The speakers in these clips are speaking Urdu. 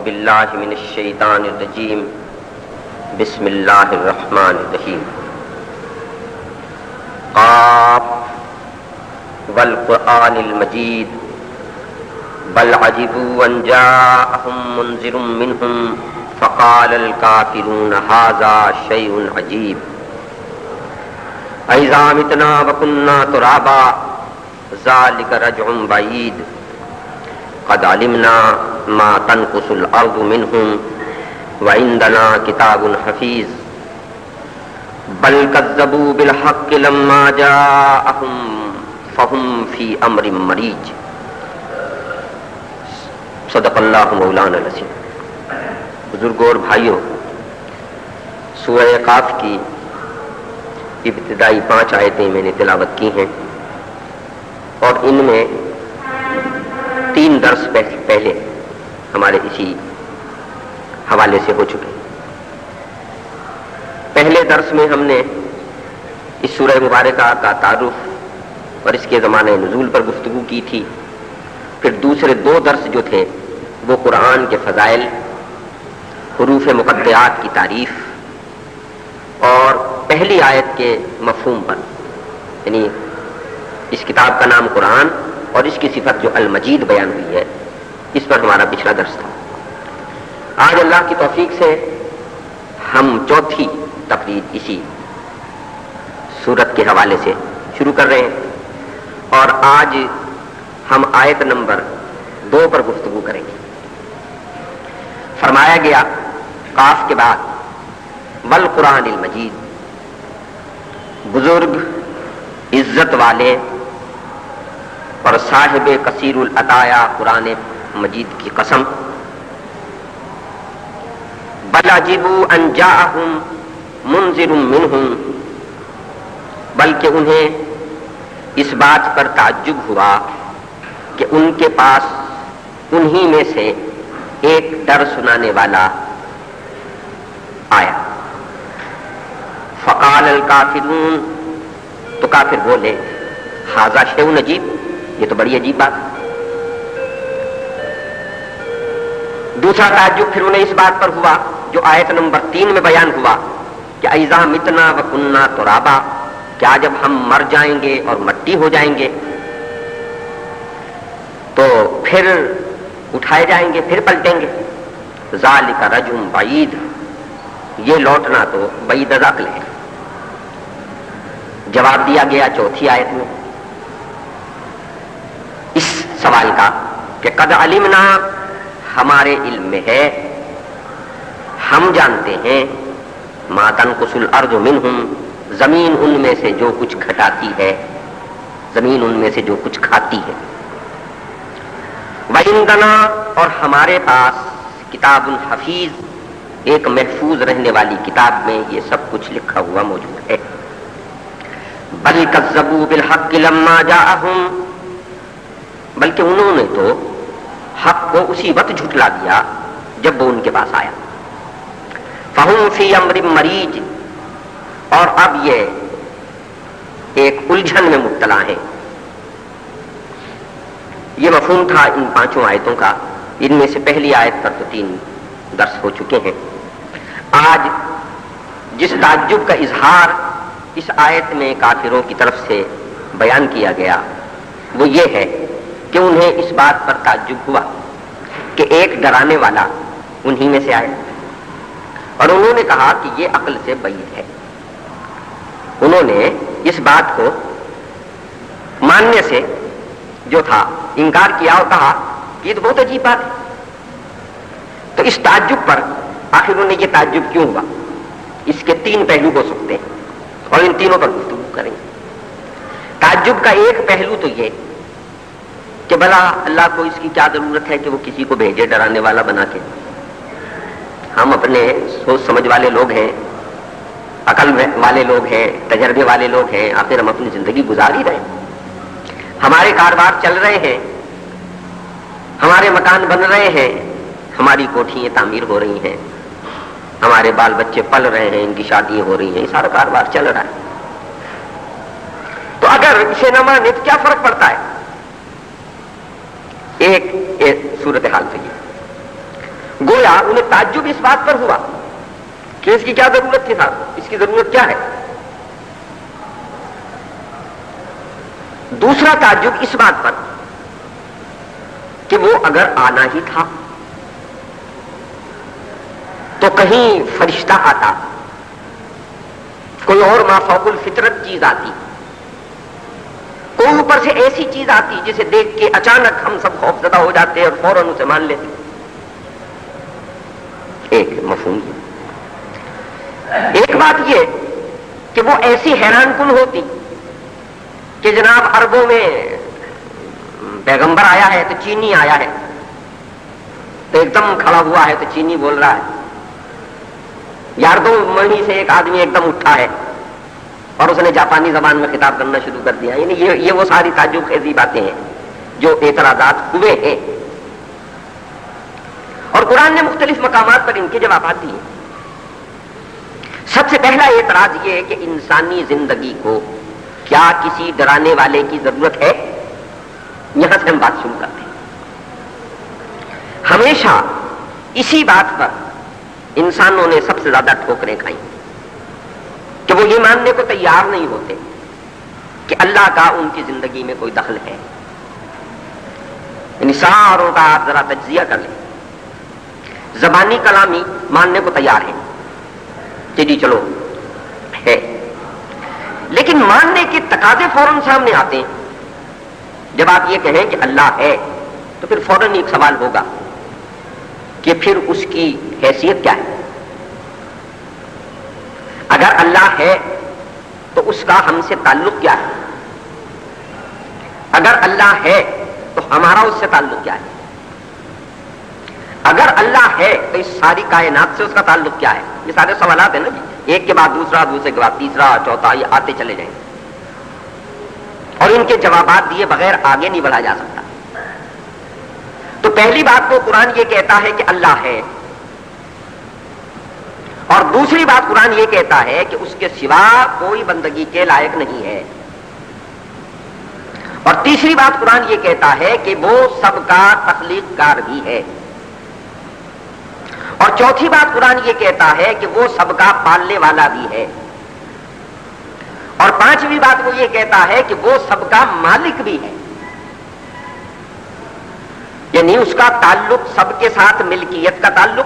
باللہ من الشیطان الرجیم بسم اللہ الرحمن الرحیم قاف والقرآن المجید بل عجبوا ان جاءهم منذر منهم فقال الكافرون هذا شيء عجیب اذا متنا وكنا ترابا ذلك رجع بعید قد علمنا ما تنقص الارض منهم وعندنا کتاب حفیظ بل كذبوا بالحق لما جاءهم فهم في امر مریج صدق اللہ مولانا العظیم۔ بزرگوں اور بھائیوں، سورہ قاف کی ابتدائی 5 آیتیں میں نے تلاوت کی ہیں اور ان میں 3 درس پہلے ہمارے اسی حوالے سے ہو چکے۔ پہلے درس میں ہم نے اس سورہ مبارکہ کا تعارف اور اس کے زمانہ نزول پر گفتگو کی تھی۔ پھر دوسرے 2 درس جو تھے وہ قرآن کے فضائل، حروف مقطعات کی تعریف اور پہلی آیت کے مفہوم پر، یعنی اس کتاب کا نام قرآن اور اس کی صفت جو المجید بیان ہوئی ہے، اس پر ہمارا پچھلا درس تھا۔ آج اللہ کی توفیق سے ہم چوتھی تقریر اسی سورت کے حوالے سے شروع کر رہے ہیں اور آج ہم آیت نمبر 2 پر گفتگو کریں گے۔ فرمایا گیا قاف کے بعد والقرآن المجید، بزرگ، عزت والے اور صاحب کثیر العطایا قرآن مجید کی قسم، بل عجبوا ان جاءهم منذر منهم، بلکہ انہیں اس بات پر تعجب ہوا کہ ان کے پاس انہی میں سے ایک ڈر سنانے والا آیا۔ فقال الکافرون، تو کافر بولے ھذا شیء عجیب، یہ تو بڑی عجیب بات۔ دوسرا تعجب پھر انہیں اس بات پر ہوا جو آیت نمبر 3 میں بیان ہوا کہ اذا متنا وکنا ترابا، کیا جب ہم مر جائیں گے اور مٹی ہو جائیں گے تو پھر اٹھائے جائیں گے، پھر پلٹیں گے۔ ذالک رجع بعید، یہ لوٹنا تو بعید از عقل ہے۔ جواب دیا گیا چوتھی آیت میں اس سوال کا کہ قد علمنا، ہمارے علم میں ہے، ہم جانتے ہیں، ما تنقص الارض منہم، زمین ان میں سے جو کچھ گھٹاتی ہے، زمین ان میں سے جو کچھ کھاتی ہے۔ وعندنا، اور ہمارے پاس کتاب حفیظ، ایک محفوظ رہنے والی کتاب میں یہ سب کچھ لکھا ہوا موجود ہے۔ بل کذبوا بالحق لما جاءهم، بلکہ انہوں نے تو حق کو اسی وقت جھٹلا دیا جب وہ ان کے پاس آیا۔ فہم فی امر مریج، اور اب یہ ایک الجھن میں مبتلا ہیں۔ یہ مفہوم تھا ان 5 آیتوں کا۔ ان میں سے پہلی آیت پر تو 3 درس ہو چکے ہیں۔ آج جس تعجب کا اظہار اس آیت میں کافروں کی طرف سے بیان کیا گیا وہ یہ ہے کہ انہیں اس بات پر تعجب ہوا کہ ایک ڈرانے والا انہی میں سے آئے، اور انہوں نے کہا کہ یہ عقل سے بعید ہے۔ انہوں نے اس بات کو ماننے سے جو تھا انکار کیا اور کہا کہ یہ تو بہت عجیب بات ہے۔ تو اس تعجب پر آخر انہیں یہ تعجب کیوں ہوا، اس کے 3 پہلو ہو سکتے ہیں اور ان تینوں پر گفتگو کریں گے۔ تعجب کا ایک پہلو تو یہ کہ بھلا اللہ کو اس کی کیا ضرورت ہے کہ وہ کسی کو بھیجے ڈرانے والا بنا کے۔ ہم اپنے سوچ سمجھ والے لوگ ہیں، عقل والے لوگ ہیں، تجربے والے لوگ ہیں، آخر ہم اپنی زندگی گزار ہی رہے ہیں، ہمارے کاروبار چل رہے ہیں، ہمارے مکان بن رہے ہیں، ہماری کوٹھیاں تعمیر ہو رہی ہیں، ہمارے بال بچے پل رہے ہیں، ان کی شادیاں ہو رہی ہیں، یہ سارا کاروبار چل رہا ہے۔ تو اگر اسے نہ مانے تو کیا فرق پڑتا ہے؟ ایک صورتحال تو یہ گویا انہیں تعجب اس بات پر ہوا کہ اس کی کیا ضرورت تھی صاحب، اس کی ضرورت کیا ہے. دوسرا تعجب اس بات پر کہ وہ اگر آنا ہی تھا تو کہیں فرشتہ آتا، کوئی اور مافوق الفطرت چیز آتی، کوئی اوپر سے ایسی چیز آتی جسے دیکھ کے اچانک ہم سب خوف زدہ ہو جاتے اور فوراً اسے مان لیتے. ایک مفہوم یہ. ایک بات یہ کہ وہ ایسی حیران کن ہوتی کہ جناب عربوں میں پیغمبر آیا ہے تو چینی آیا ہے، تو ایک دم کھڑا ہوا ہے تو چینی بول رہا ہے. یار دو مہینے سے ایک آدمی ایک دم اٹھا ہے اور اس نے جاپانی زبان میں خطاب کرنا شروع کر دیا. یعنی یہ وہ ساری تعجب خیزی باتیں ہیں جو اعتراضات ہوئے ہیں، اور قرآن نے مختلف مقامات پر ان کے جوابات دیے. سب سے پہلا اعتراض یہ ہے کہ انسانی زندگی کو کیا کسی ڈرانے والے کی ضرورت ہے؟ یہاں سے ہم بات شروع کرتے ہیں. ہمیشہ اسی بات پر انسانوں نے سب سے زیادہ ٹھوکریں کھائیں کہ وہ یہ ماننے کو تیار نہیں ہوتے کہ اللہ کا ان کی زندگی میں کوئی دخل ہے. یعنی ساروں کا آپ ذرا تجزیہ کر لیں. زبانی کلامی ماننے کو تیار ہے کہ جی چلو ہے، لیکن ماننے کے تقاضے فوراً سامنے آتے ہیں. جب آپ یہ کہیں کہ اللہ ہے تو پھر فوراً ایک سوال ہوگا کہ پھر اس کی حیثیت کیا ہے؟ اگر اللہ ہے تو اس کا ہم سے تعلق کیا ہے؟ اگر اللہ ہے تو ہمارا اس سے تعلق کیا ہے؟ اگر اللہ ہے تو اس ساری کائنات سے اس کا تعلق کیا ہے؟ یہ سارے سوالات ہیں نا جی، ایک کے بعد دوسرا، دوسرے کے بعد تیسرا، چوتھا، یہ آتے چلے جائیں اور ان کے جوابات دیے بغیر آگے نہیں بڑھا جا سکتا. تو پہلی بات تو قرآن یہ کہتا ہے کہ اللہ ہے، اور دوسری بات قرآن یہ کہتا ہے کہ اس کے سوا کوئی بندگی کے لائق نہیں ہے، اور تیسری بات قرآن یہ کہتا ہے کہ وہ سب کا تخلیق کار بھی ہے، اور چوتھی بات قرآن یہ کہتا ہے کہ وہ سب کا پالنے والا بھی ہے، اور پانچویں بات وہ یہ کہتا ہے کہ وہ سب کا مالک بھی ہے. یعنی اس کا تعلق سب کے ساتھ ملکیت کا تعلق،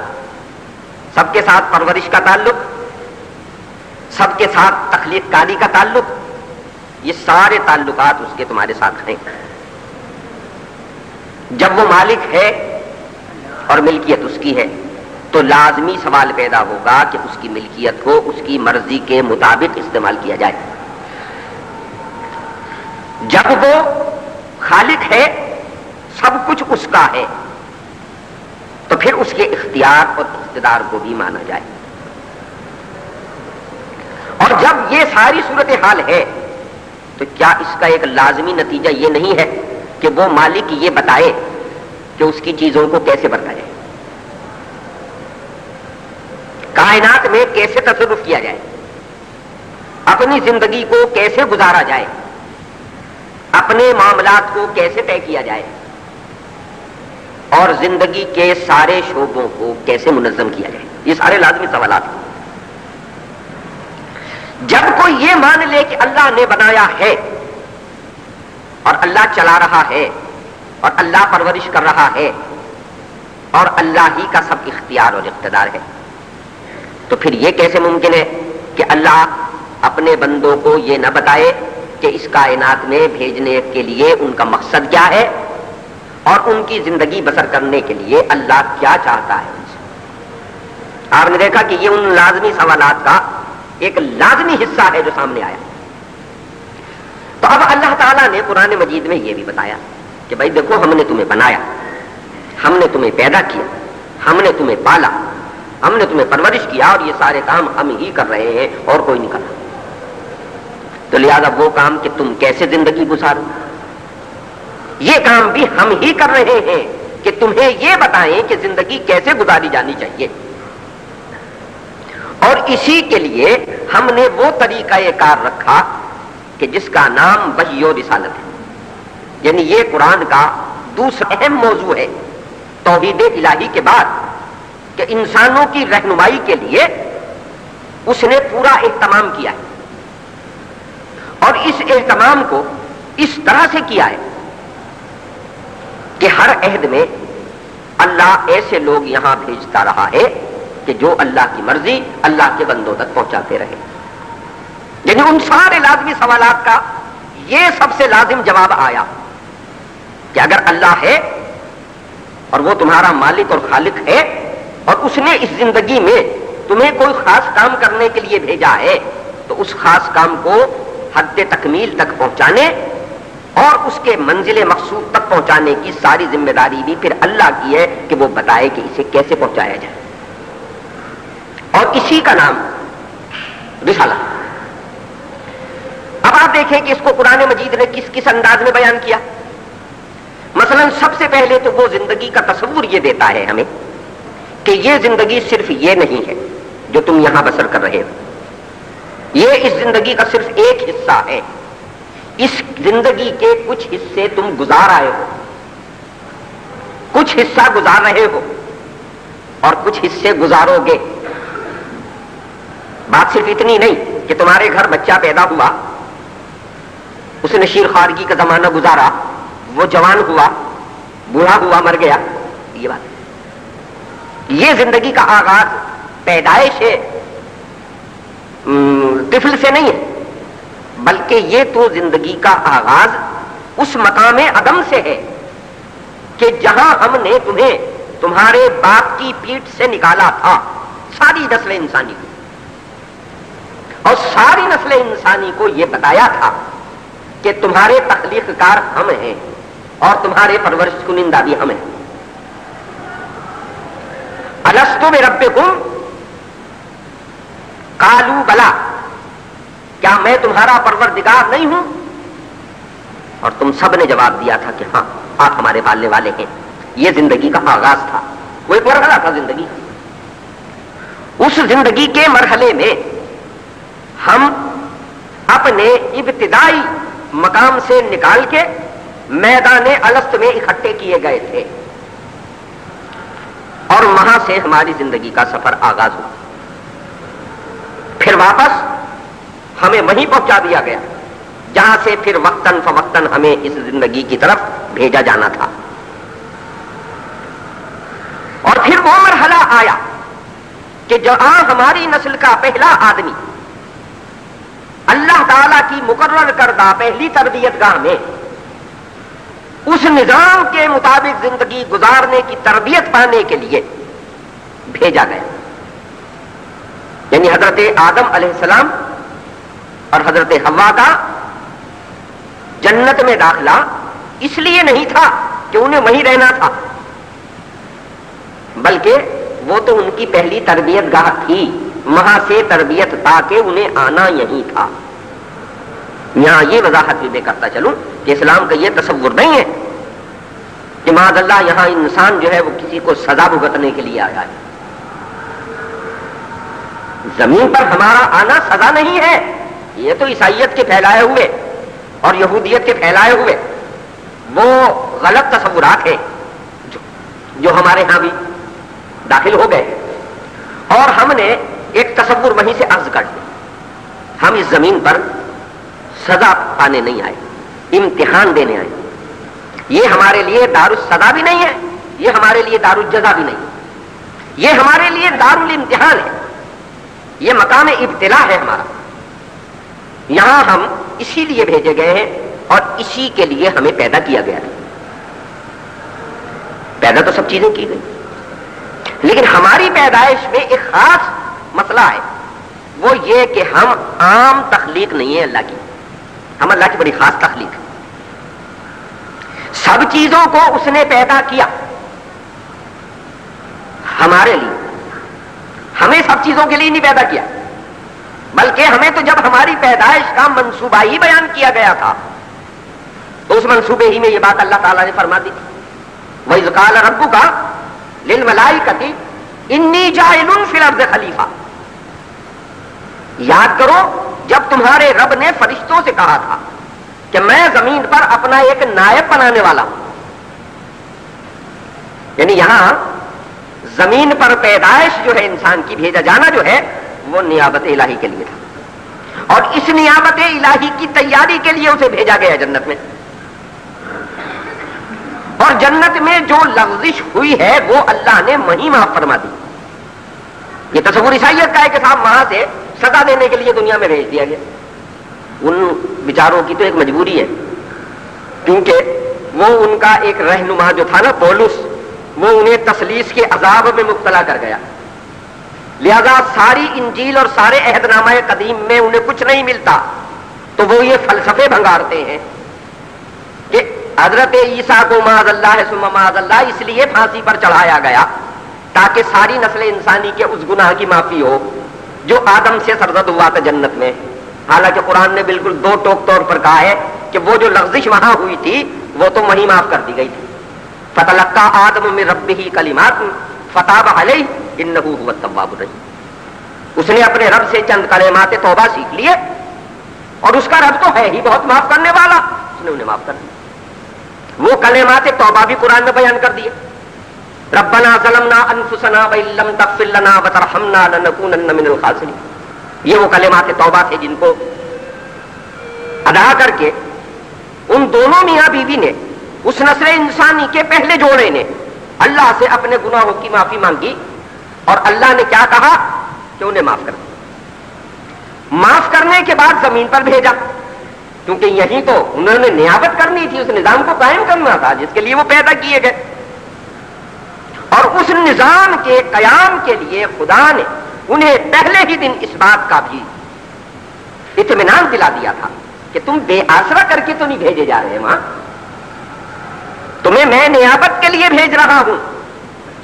سب کے ساتھ پرورش کا تعلق، سب کے ساتھ تخلیق کاری کا تعلق، یہ سارے تعلقات اس کے تمہارے ساتھ ہیں. جب وہ مالک ہے اور ملکیت اس کی ہے تو لازمی سوال پیدا ہوگا کہ اس کی ملکیت کو اس کی مرضی کے مطابق استعمال کیا جائے. جب وہ خالق ہے، سب کچھ اس کا ہے، تو پھر اس کے اختیار اور اقتدار کو بھی مانا جائے. اور جب یہ ساری صورتحال ہے تو کیا اس کا ایک لازمی نتیجہ یہ نہیں ہے کہ وہ مالک یہ بتائے کہ اس کی چیزوں کو کیسے برتائے، کائنات میں کیسے تصرف کیا جائے، اپنی زندگی کو کیسے گزارا جائے، اپنے معاملات کو کیسے طے کیا جائے، اور زندگی کے سارے شعبوں کو کیسے منظم کیا جائے. یہ سارے لازمی سوالات ہیں. جب کوئی یہ مان لے کہ اللہ نے بنایا ہے اور اللہ چلا رہا ہے اور اللہ پرورش کر رہا ہے اور اللہ ہی کا سب اختیار اور اقتدار ہے، تو پھر یہ کیسے ممکن ہے کہ اللہ اپنے بندوں کو یہ نہ بتائے کہ اس کائنات میں بھیجنے کے لیے ان کا مقصد کیا ہے اور ان کی زندگی بسر کرنے کے لیے اللہ کیا چاہتا ہے. آپ نے دیکھا کہ یہ ان لازمی سوالات کا ایک لازمی حصہ ہے جو سامنے آیا. تو اب اللہ تعالیٰ نے قرآن مجید میں یہ بھی بتایا کہ بھائی دیکھو، ہم نے تمہیں بنایا، ہم نے تمہیں پیدا کیا، ہم نے تمہیں پالا، ہم نے تمہیں پرورش کیا، اور یہ سارے کام ہم ہی کر رہے ہیں اور کوئی نہیں کر رہا. تو لہذا وہ کام کہ تم کیسے زندگی گزارو، یہ کام بھی ہم ہی کر رہے ہیں کہ تمہیں یہ بتائیں کہ زندگی کیسے گزاری جانی چاہیے. اور اسی کے لیے ہم نے وہ طریقہ کار رکھا کہ جس کا نام وحی و رسالت ہے. یعنی یہ قرآن کا دوسرا اہم موضوع ہے. توحید الہی کے بعد کہ انسانوں کی رہنمائی کے لیے اس نے پورا اہتمام کیا ہے، اور اس اہتمام کو اس طرح سے کیا ہے کہ ہر عہد میں اللہ ایسے لوگ یہاں بھیجتا رہا ہے کہ جو اللہ کی مرضی اللہ کے بندوں تک پہنچاتے رہے. یعنی ان سارے لازمی سوالات کا یہ سب سے لازم جواب آیا کہ اگر اللہ ہے اور وہ تمہارا مالک اور خالق ہے اور اس نے اس زندگی میں تمہیں کوئی خاص کام کرنے کے لیے بھیجا ہے تو اس خاص کام کو حد تکمیل تک پہنچانے اور اس کے منزل مقصود تک پہنچانے کی ساری ذمہ داری بھی پھر اللہ کی ہے کہ وہ بتائے کہ اسے کیسے پہنچایا جائے. اور اسی کا نام رسالہ. اب آپ دیکھیں کہ اس کو قرآن مجید نے کس کس انداز میں بیان کیا. مثلا سب سے پہلے تو وہ زندگی کا تصور یہ دیتا ہے ہمیں کہ یہ زندگی صرف یہ نہیں ہے جو تم یہاں بسر کر رہے ہو، یہ اس زندگی کا صرف ایک حصہ ہے. اس زندگی کے کچھ حصے تم گزار آئے ہو، کچھ حصہ گزار رہے ہو اور کچھ حصے گزارو گے. بات صرف اتنی نہیں کہ تمہارے گھر بچہ پیدا ہوا، اس نے شیر خارگی کا زمانہ گزارا، وہ جوان ہوا، بوڑھا ہوا، مر گیا. یہ بات یہ زندگی کا آغاز پیدائش ہے طفل سے نہیں ہے، بلکہ یہ تو زندگی کا آغاز اس مقام عدم سے ہے کہ جہاں ہم نے تمہیں تمہارے باپ کی پیٹھ سے نکالا تھا، ساری نسل انسانی کو، اور ساری نسل انسانی کو یہ بتایا تھا کہ تمہارے تخلیق کار ہم ہیں اور تمہارے پرورش کنندہ بھی ہم ہیں. الستو بربکم قالوا بلا، کیا میں تمہارا پروردگار نہیں ہوں؟ اور تم سب نے جواب دیا تھا کہ ہاں آپ ہمارے پالنے والے ہیں. یہ زندگی کا آغاز تھا، وہ ایک مرحلہ تھا زندگی. اس زندگی کے مرحلے میں ہم اپنے ابتدائی مقام سے نکال کے میدان الست میں اکٹھے کیے گئے تھے، اور وہاں سے ہماری زندگی کا سفر آغاز ہوا. پھر واپس ہمیں وہیں پہنچا دیا گیا جہاں سے پھر وقتاً فوقتاً ہمیں اس زندگی کی طرف بھیجا جانا تھا. اور پھر وہ مرحلہ آیا کہ جہاں ہماری نسل کا پہلا آدمی اللہ تعالی کی مقرر کردہ پہلی تربیت گاہ میں اس نظام کے مطابق زندگی گزارنے کی تربیت پانے کے لیے بھیجا گیا. یعنی حضرت آدم علیہ السلام اور حضرت حوا کا جنت میں داخلہ اس لیے نہیں تھا کہ انہیں وہیں رہنا تھا، بلکہ وہ تو ان کی پہلی تربیت گاہ تھی، وہاں سے تربیت تاکہ انہیں آنا یہی تھا. یہاں یہ وضاحت بھی میں کرتا چلوں کہ اسلام کا یہ تصور نہیں ہے کہ معاذ اللہ یہاں انسان جو ہے وہ کسی کو سزا بھگتنے کے لیے آیا ہے. زمین پر ہمارا آنا سزا نہیں ہے، یہ تو عیسائیت کے پھیلائے ہوئے اور یہودیت کے پھیلائے ہوئے وہ غلط تصورات ہیں جو ہمارے ہاں بھی داخل ہو گئے، اور ہم نے ایک تصور وہیں سے عرض کر دیا. ہم اس زمین پر سزا پانے نہیں آئے، امتحان دینے آئے. یہ ہمارے لیے دار السزا بھی نہیں ہے، یہ ہمارے لیے دار الجزا بھی نہیں، یہ ہمارے لیے دار الامتحان ہے، یہ مقام ابتلا ہے ہمارا. یہاں ہم اسی لیے بھیجے گئے ہیں اور اسی کے لیے ہمیں پیدا کیا گیا ہے. پیدا تو سب چیزیں کی گئی، لیکن ہماری پیدائش میں ایک خاص مسئلہ ہے، وہ یہ کہ ہم عام تخلیق نہیں ہے اللہ کی، ہم اللہ کی بڑی خاص تخلیق ہے. سب چیزوں کو اس نے پیدا کیا ہمارے لیے، ہمیں سب چیزوں کے لیے نہیں پیدا کیا، بلکہ ہمیں تو جب ہماری پیدائش کا منصوبہ ہی بیان کیا گیا تھا تو اس منصوبے ہی میں یہ بات اللہ تعالیٰ نے فرما دی. وَإِذْ قَالَ رَبُّكَ لِلْمَلَائِكَةِ إِنِّي جَاعِلٌ فِي الْأَرْضِ خَلِيفَةً. یاد کرو جب تمہارے رب نے فرشتوں سے کہا تھا کہ میں زمین پر اپنا ایک نائب بنانے والا ہوں. یعنی یہاں زمین پر پیدائش جو ہے انسان کی، بھیجا جانا جو ہے، وہ نیابت الہی کے لیے تھا، اور اس نیابت الہی کی تیاری کے لیے اسے بھیجا گیا جنت میں. اور جنت میں جو لغزش ہوئی ہے وہ اللہ نے وہیں معاف فرما دی. یہ تصور عیسائیت کا ہے کہ صاحب وہاں سے سزا دینے کے لیے دنیا میں بھیج دیا گیا. ان بیچاروں کی تو ایک مجبوری ہے، کیونکہ وہ ان کا ایک رہنما جو تھا نا پولس، وہ انہیں تثلیث کے عذاب میں مبتلا کر گیا. لہذا ساری انجیل اور سارے عہد نامہ قدیم میں انہیں کچھ نہیں ملتا، تو وہ یہ فلسفے بھنگارتے ہیں کہ حضرت عیسیٰ کو معاذ اللہ ثم معاذ اللہ اس لیے پھانسی پر چڑھایا گیا تاکہ ساری نسل انسانی کے اس گناہ کی معافی ہو جو آدم سے سرزد ہوا تھا جنت میں. حالانکہ قرآن نے بالکل دو ٹوک طور پر کہا ہے کہ وہ جو لغزش وہاں ہوئی تھی وہ تو وہیں معاف کر دی گئی تھی. فتلقى آدم من ربه کلمات فتاب علیہ انہ هو التواب الرحیم. اس نے اپنے رب سے چند کلمات توبہ سیکھ لیے، اور اس کا رب تو ہے ہی بہت معاف کرنے والا، اس نے انہیں معاف کر دیا. وہ کلمات توبہ بھی قرآن میں بیان کر دیے. ربنا ظلمنا انفسنا وان لم تغفر لنا وترحمنا لنکونن من الخاسرین. یہ وہ کلمات توبہ تھے جن کو ادا کر کے ان دونوں میاں بیوی نے، اس نسل انسانی کے پہلے جوڑے نے اللہ سے اپنے گناہوں کی معافی مانگی، اور اللہ نے کیا کہا کہ انہیں معاف کر دیا. معاف کرنے کے بعد زمین پر بھیجا، کیونکہ یہی تو انہوں نے نیابت کرنی تھی، اس نظام کو قائم کرنا تھا جس کے لیے وہ پیدا کیے گئے. اور اس نظام کے قیام کے لیے خدا نے انہیں پہلے ہی دن اس بات کا بھی اطمینان دلا دیا تھا کہ تم بے آسرا کر کے تو نہیں بھیجے جا رہے وہاں، تمہیں میں نیابت کے لیے بھیج رہا ہوں.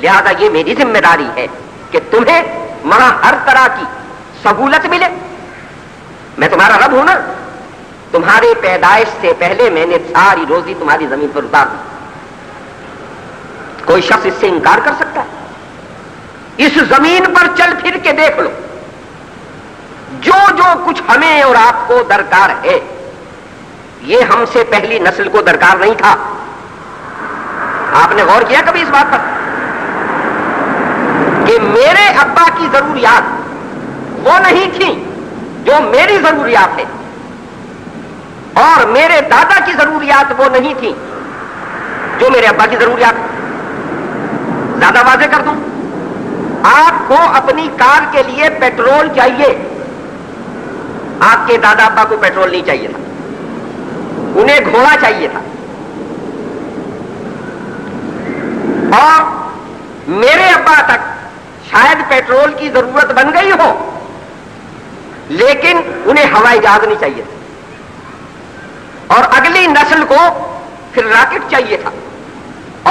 لہذا یہ میری ذمہ داری ہے کہ تمہیں وہاں ہر طرح کی سہولت ملے. میں تمہارا رب ہوں نا، تمہاری پیدائش سے پہلے میں نے ساری روزی تمہاری زمین پر اتار دی. کوئی شخص اس سے انکار کر سکتا ہے؟ اس زمین پر چل پھر کے دیکھ لو، جو جو کچھ ہمیں اور آپ کو درکار ہے یہ ہم سے پہلی نسل کو درکار نہیں تھا. آپ نے غور کیا کبھی اس بات پر کہ میرے ابا کی ضروریات وہ نہیں تھیں جو میری ضروریات ہے، اور میرے دادا کی ضروریات وہ نہیں تھیں جو میرے ابا کی ضروریات. زیادہ واضح کر دوں، آپ کو اپنی کار کے لیے پیٹرول چاہیے، آپ کے دادا ابا کو پیٹرول نہیں چاہیے تھا، انہیں گھوڑا چاہیے تھا. اور میرے ابا تک شاید پیٹرول کی ضرورت بن گئی ہو، لیکن انہیں ہوائی جہاز نہیں چاہیے تھا، اور اگلی نسل کو پھر راکٹ چاہیے تھا،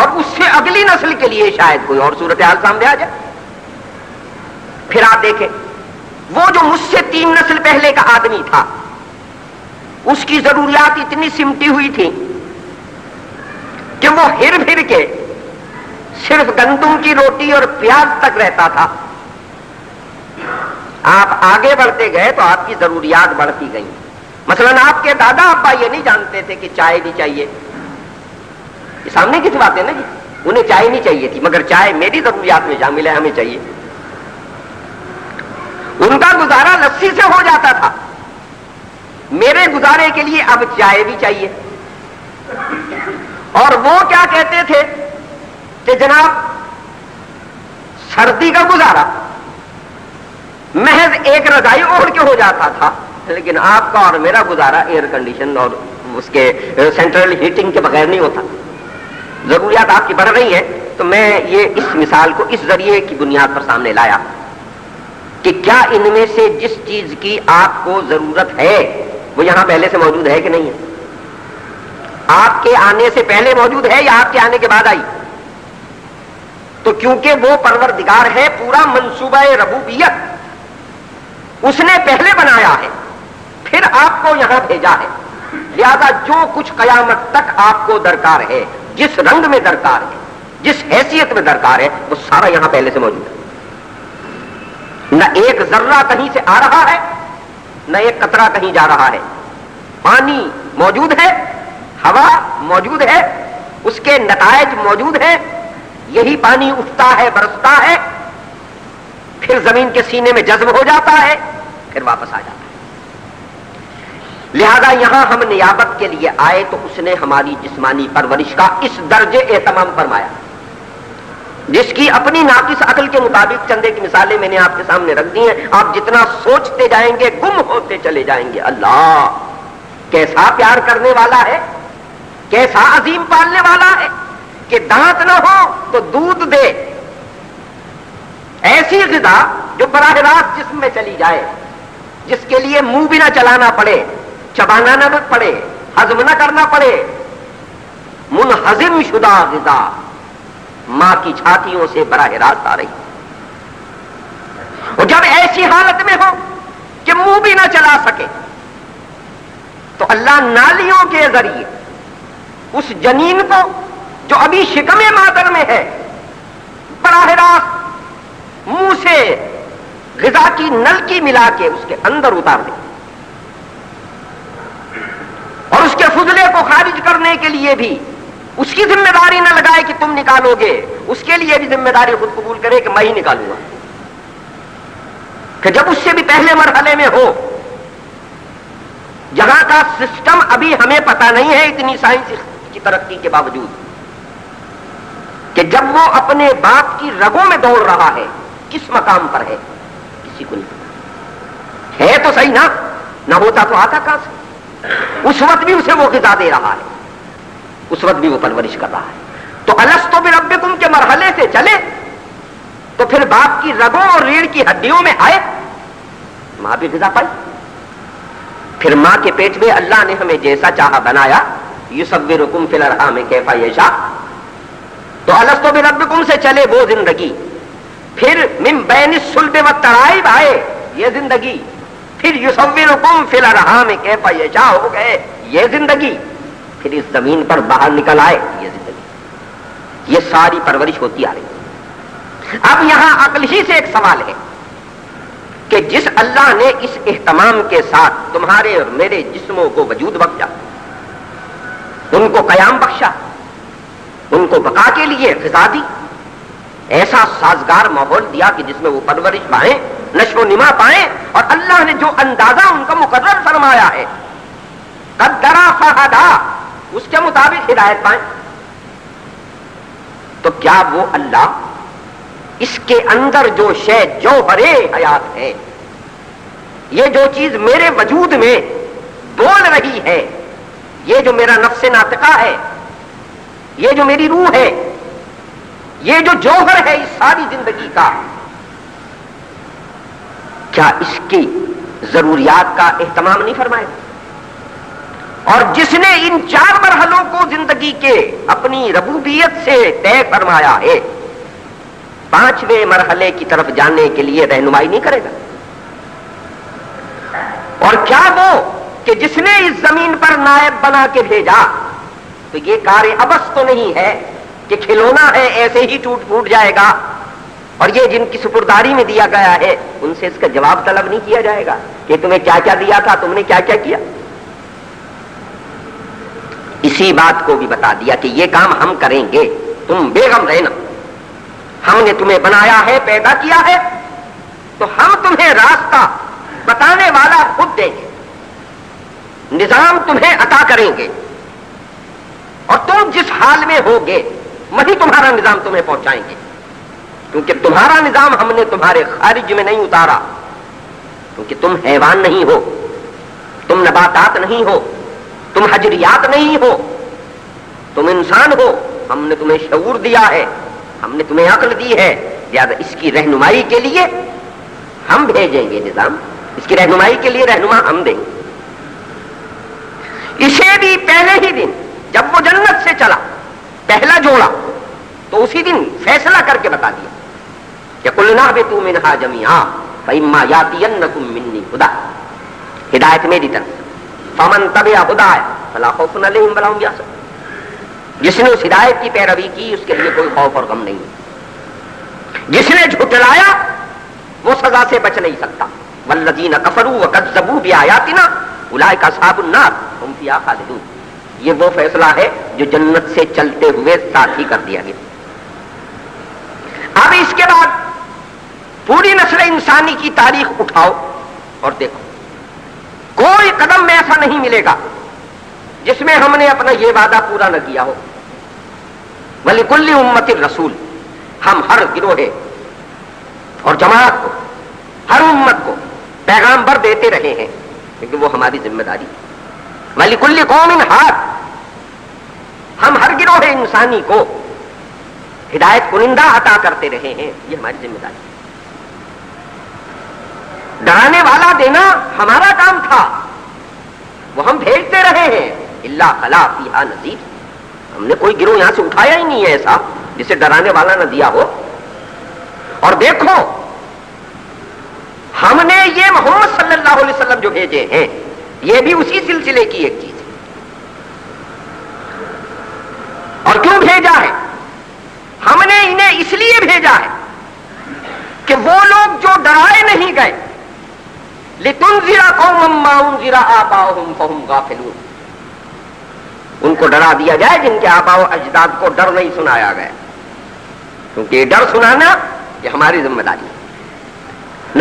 اور اس سے اگلی نسل کے لیے شاید کوئی اور صورتحال سامنے آ جائے. پھر آپ دیکھیں وہ جو مجھ سے 3 نسل پہلے کا آدمی تھا، اس کی ضروریات اتنی سمٹی ہوئی تھی کہ وہ ہر پھر کے صرف گندم کی روٹی اور پیاز تک رہتا تھا. آپ آگے بڑھتے گئے تو آپ کی ضروریات بڑھتی گئیں. مثلا آپ کے دادا ابا یہ نہیں جانتے تھے کہ چائے بھی چاہیے، یہ سامنے کی بات ہے نا جی، انہیں چائے نہیں چاہیے تھی، مگر چائے میری ضروریات میں شامل ہے، ہمیں چاہیے. ان کا گزارا لسی سے ہو جاتا تھا، میرے گزارے کے لیے اب چائے بھی چاہیے. اور وہ کیا کہتے تھے کہ جناب سردی کا گزارا محض ایک رضائی اوڑھ کے ہو جاتا تھا، لیکن آپ کا اور میرا گزارا ایئر کنڈیشن اور اس کے سینٹرل ہیٹنگ کے بغیر نہیں ہوتا. ضروریات آپ کی بڑھ رہی ہیں. تو میں یہ اس مثال کو اس ذریعے کی بنیاد پر سامنے لایا کہ کیا ان میں سے جس چیز کی آپ کو ضرورت ہے وہ یہاں پہلے سے موجود ہے کہ نہیں ہے؟ آپ کے آنے سے پہلے موجود ہے یا آپ کے آنے کے بعد آئی؟ تو کیونکہ وہ پروردگار ہے، پورا منصوبہ ربوبیت اس نے پہلے بنایا ہے، پھر آپ کو یہاں بھیجا ہے. لہذا جو کچھ قیامت تک آپ کو درکار ہے، جس رنگ میں درکار ہے، جس حیثیت میں درکار ہے، وہ سارا یہاں پہلے سے موجود ہے. نہ ایک ذرہ کہیں سے آ رہا ہے، نہ ایک قطرہ کہیں جا رہا ہے. پانی موجود ہے، ہوا موجود ہے، اس کے نتائج موجود ہیں، یہی پانی اٹھتا ہے، برستا ہے، پھر زمین کے سینے میں جذب ہو جاتا ہے، پھر واپس آ جاتا ہے۔ لہذا یہاں ہم نیابت کے لیے آئے تو اس نے ہماری جسمانی پرورش کا اس درجے اہتمام فرمایا جس کی اپنی ناقص عقل کے مطابق چندے کی مثالیں میں نے آپ کے سامنے رکھ دی ہیں۔ آپ جتنا سوچتے جائیں گے گم ہوتے چلے جائیں گے۔ اللہ کیسا پیار کرنے والا ہے، کیسا عظیم پالنے والا ہے کہ دانت نہ ہو تو دودھ دے، ایسی غذا جو براہ راست جسم میں چلی جائے، جس کے لیے منہ بھی نہ چلانا پڑے، چبانا نہ پڑے، ہضم نہ کرنا پڑے، منہضم شدہ غذا ماں کی چھاتیوں سے براہ راست آ رہی، اور جب ایسی حالت میں ہو کہ منہ بھی نہ چلا سکے تو اللہ نالیوں کے ذریعے اس جنین کو جو ابھی شکم مادر میں ہے براہ راست منہ سے غذا کی نلکی ملا کے اس کے اندر اتار دے، اور اس کے فضلے کو خارج کرنے کے لیے بھی اس کی ذمہ داری نہ لگائے کہ تم نکالو گے، اس کے لیے بھی ذمہ داری خود قبول کرے کہ میں ہی نکالوں گا۔ کہ جب اس سے بھی پہلے مرحلے میں ہو جہاں کا سسٹم ابھی ہمیں پتہ نہیں ہے اتنی سائنس کی ترقی کے باوجود، کہ جب وہ اپنے باپ کی رگوں میں دوڑ رہا ہے کس مقام پر ہے کسی کو نہیں پتا ہے، تو صحیح نا، نہ ہوتا تو آتا کہاں سے؟ اس وقت بھی اسے وہ غذا دے رہا ہے، اس وقت بھی وہ پرورش کر رہا ہے۔ تو الستو بربکم کے مرحلے سے چلے تو پھر باپ کی رگوں اور ریڑھ کی ہڈیوں میں آئے، ماں بھی غذا پائی، پھر ماں کے پیٹ میں اللہ نے ہمیں جیسا چاہا بنایا، یصورکم فی الارحام کیف یشاء۔ تو الستو بربکم سے چلے وہ زندگی، پھر من بین الصلب والترائب آئے یہ زندگی، پھر یصورکم فی الارحام کیف یشاء ہو گئے یہ زندگی، پھر اس زمین پر باہر نکل آئے یہ زندگی۔ یہ ساری پرورش ہوتی آ رہی ہے۔ اب یہاں عقل ہی سے ایک سوال ہے کہ جس اللہ نے اس اہتمام کے ساتھ تمہارے اور میرے جسموں کو وجود بخشا، ان کو قیام بخشا، ان کو بقا کے لیے غذا دی، ایسا سازگار ماحول دیا کہ جس میں وہ پرورش پائیں، نشو و نما پائیں، اور اللہ نے جو اندازہ ان کا مقرر فرمایا ہے قدرا فہدا، اس کے مطابق ہدایت پائیں، تو کیا وہ اللہ اس کے اندر جو شے جوہر حیات ہے، یہ جو چیز میرے وجود میں بول رہی ہے، یہ جو میرا نفس ناطقہ ہے، یہ جو میری روح ہے، یہ جو جوہر ہے اس ساری زندگی کا، کیا اس کی ضروریات کا اہتمام نہیں فرمائے؟ اور جس نے ان 4 مرحلوں کو زندگی کے اپنی ربوبیت سے طے فرمایا ہے، 5ویں مرحلے کی طرف جانے کے لیے رہنمائی نہیں کرے گا؟ اور کیا وہ کہ جس نے اس زمین پر نائب بنا کے بھیجا، تو یہ کار عبث تو نہیں ہے کہ کھلونا ہے ایسے ہی ٹوٹ پھوٹ جائے گا، اور یہ جن کی سپرداری میں دیا گیا ہے ان سے اس کا جواب طلب نہیں کیا جائے گا کہ تمہیں کیا کیا دیا تھا، تم نے کیا کیا کیا۔ اسی بات کو بھی بتا دیا کہ یہ کام ہم کریں گے، تم بے غم رہنا، ہم نے تمہیں بنایا ہے، پیدا کیا ہے، تو ہم تمہیں راستہ بتانے والا خود دیں گے، نظام تمہیں عطا کریں گے، اور تم جس حال میں ہوگے وہی تمہارا نظام تمہیں پہنچائیں گے، کیونکہ تمہارا نظام ہم نے تمہارے خارج میں نہیں اتارا، کیونکہ تم حیوان نہیں ہو، تم نباتات نہیں ہو، تم حجریات نہیں ہو، تم انسان ہو، ہم نے تمہیں شعور دیا ہے، ہم نے تمہیں عقل دی ہے، لہذا اس کی رہنمائی کے لیے ہم بھیجیں گے نظام، اس کی رہنمائی کے لیے رہنما ہم دیں گے۔ اسے بھی پہلے ہی دن جب وہ جنت سے چلا پہلا جوڑا تو اسی دن فیصلہ کر کے بتا دیا کہ قُلْنَا اهْبِطُوا مِنْهَا جَمِيعًا فَإِمَّا يَأْتِيَنَّكُم مِّنِّي هُدًى، ہدایت میری طرف، فَمَن تَبِعَ هُدَايَ فَلَا خَوْفٌ عَلَيْهِمْ وَلَا هُمْ يَحْزَنُونَ، جس نے اس ہدایت کی پیروی کی اس کے لیے کوئی خوف اور غم نہیں، جس نے جھٹلایا وہ سزا سے بچ نہیں سکتا۔ وَالَّذِينَ كَفَرُوا وَكَذَّبُوا بِآيَاتِنَا أُولَٰئِكَ أَصْحَابُ النَّارِ هُمْ فِيهَا خَالِدُونَ، یہ وہ فیصلہ ہے جو جنت سے چلتے ہوئے ساتھ ہی کر دیا گیا۔ اب اس کے بعد پوری نسل انسانی کی تاریخ اٹھاؤ اور دیکھو، کوئی قدم میں ایسا نہیں ملے گا جس میں ہم نے اپنا یہ وعدہ پورا نہ کیا ہو. وَلِكُلِّ أُمَّةٍ رَسُولٌ، ہم ہر گروہ اور جماعت کو، ہر امت کو پیغامبر دیتے رہے ہیں، کیونکہ وہ ہماری ذمہ داری ہے. وَلِكُلِّ قَوْمٍ هَادٍ، ہم ہر گروہ انسانی کو ہدایت کنندہ عطا کرتے رہے ہیں، یہ ہماری ذمہ داری ہے. ڈرانے والا دینا ہمارا کام تھا، وہ ہم بھیجتے رہے ہیں. الا خلا فیہا نذیر، ہم نے کوئی گروہ یہاں سے اٹھایا ہی نہیں ہے ایسا جسے ڈرانے والا نہ دیا ہو. اور دیکھو ہم نے یہ محمد صلی اللہ علیہ وسلم جو بھیجے ہیں یہ بھی اسی سلسلے کی ایک چیز ہے. اور کیوں بھیجا ہے؟ ہم نے انہیں اس لیے بھیجا ہے کہ وہ لوگ جو ڈرائے نہیں گئے، لِتُنذِرَ قَوْمًا مَّا أُنذِرَ آبَاؤُهُمْ فَهُمْ غَافِلُونَ، ان کو ڈرا دیا جائے جن کے آباء و اجداد کو ڈر نہیں سنایا گیا، کیونکہ یہ ڈر سنانا یہ ہماری ذمہ داری ہے.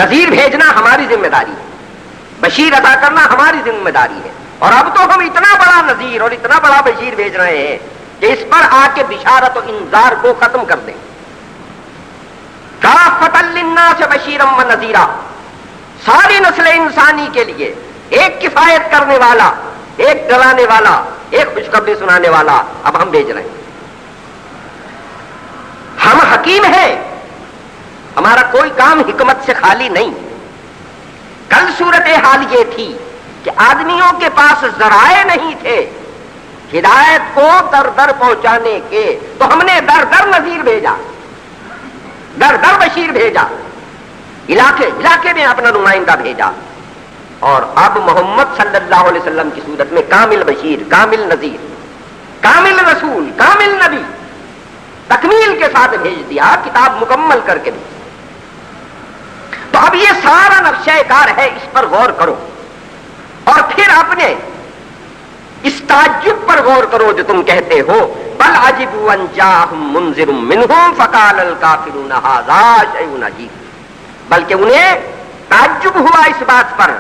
نذیر بھیجنا ہماری ذمہ داری ہے، بشیر عطا کرنا ہماری ذمہ داری ہے. اور اب تو ہم اتنا بڑا نذیر اور اتنا بڑا بشیر بھیج رہے ہیں کہ اس پر آ کے بشارت و انذار کو ختم کر دیں. کافۃ للناس بشیرا و نذیرا، ساری نسل انسانی کے لیے ایک کفایت کرنے والا، ایک ڈرانے والا، ایک خوشخبری سنانے والا اب ہم بھیج رہے ہیں. ہم حکیم ہیں، ہمارا کوئی کام حکمت سے خالی نہیں. کل صورت حال یہ تھی کہ آدمیوں کے پاس ذرائع نہیں تھے ہدایت کو در در پہنچانے کے، تو ہم نے در در نذیر بھیجا، در در بشیر بھیجا، علاقے علاقے میں اپنا نمائندہ بھیجا. اور اب محمد صلی اللہ علیہ وسلم کی صورت میں کامل بشیر، کامل نذیر، کامل رسول، کامل نبی تکمیل کے ساتھ بھیج دیا، کتاب مکمل کر کے بھی. تو اب یہ سارا نقشہ کار ہے، اس پر غور کرو اور پھر اپنے اس تعجب پر غور کرو جو تم کہتے ہو بل عجبوا ان جاءهم منذر منهم فقال الكافرون هذا شيء عجیب، بلکہ انہیں تعجب ہوا اس بات پر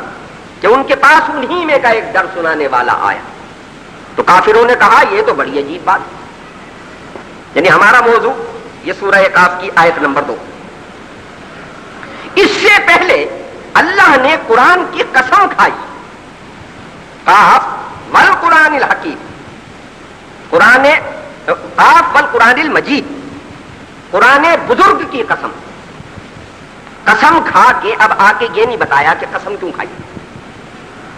کہ ان کے پاس انہی میں کا ایک ڈر سنانے والا آیا. تو کافروں نے کہا یہ تو بڑی عجیب بات. یعنی ہمارا موضوع یہ سورہ قاف کی آیت نمبر 2. اس سے پہلے اللہ نے قرآن کی قسم کھائی، قاف والقرآن الحکیم، قرآن قاف والقرآن المجید، قرآن بزرگ کی قسم. قسم کھا کے اب آ کے یہ نہیں بتایا کہ قسم کیوں کھائی.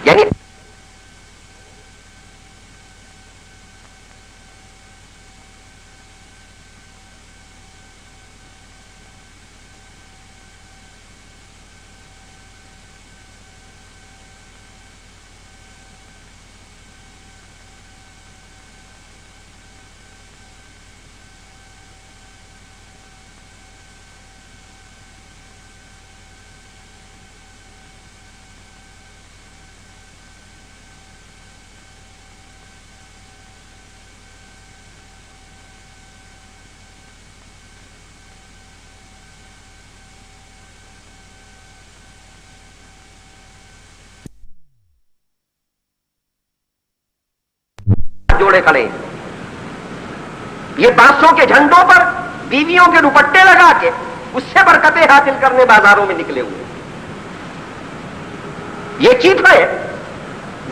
یعنی جوڑے کھڑے، یہ بانسوں کے جھنڈوں پر بیویوں کے دوپٹے لگا کے اس سے برکتیں حاصل کرنے بازاروں میں نکلے ہوئے. یہ چیتڑے